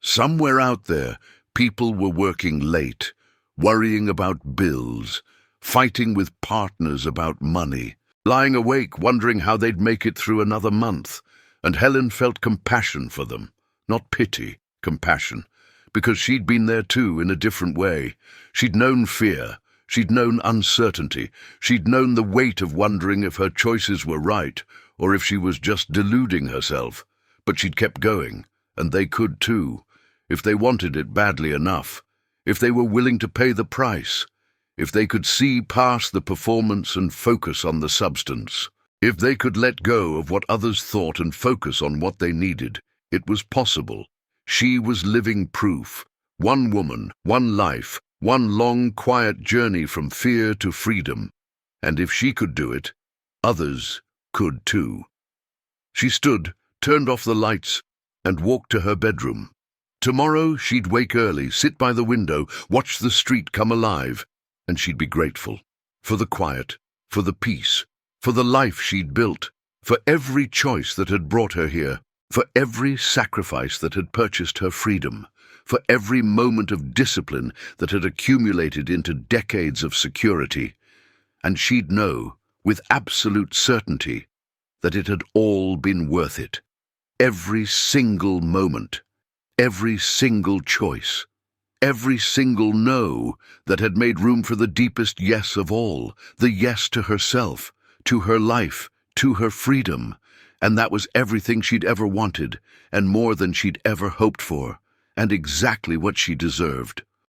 S1: Somewhere out there, people were working late, worrying about bills, fighting with partners about money, lying awake wondering how they'd make it through another month. And Helen felt compassion for them, not pity, compassion, because she'd been there too in a different way. She'd known fear. She'd known uncertainty. She'd known the weight of wondering if her choices were right, or if she was just deluding herself. But she'd kept going, and they could too, if they wanted it badly enough, if they were willing to pay the price, if they could see past the performance and focus on the substance, if they could let go of what others thought and focus on what they needed. It was possible. She was living proof. One woman, one life, one long, quiet journey from fear to freedom. And if she could do it, others could too. She stood, turned off the lights, and walked to her bedroom. Tomorrow she'd wake early, sit by the window, watch the street come alive, and she'd be grateful for the quiet, for the peace, for the life she'd built, for every choice that had brought her here, for every sacrifice that had purchased her freedom, for every moment of discipline that had accumulated into decades of security. And she'd know, with absolute certainty, that it had all been worth it. Every single moment, every single choice, every single no that had made room for the deepest yes of all, the yes to herself, to her life, to her freedom. And that was everything she'd ever wanted, and more than she'd ever hoped for, and exactly what she deserved.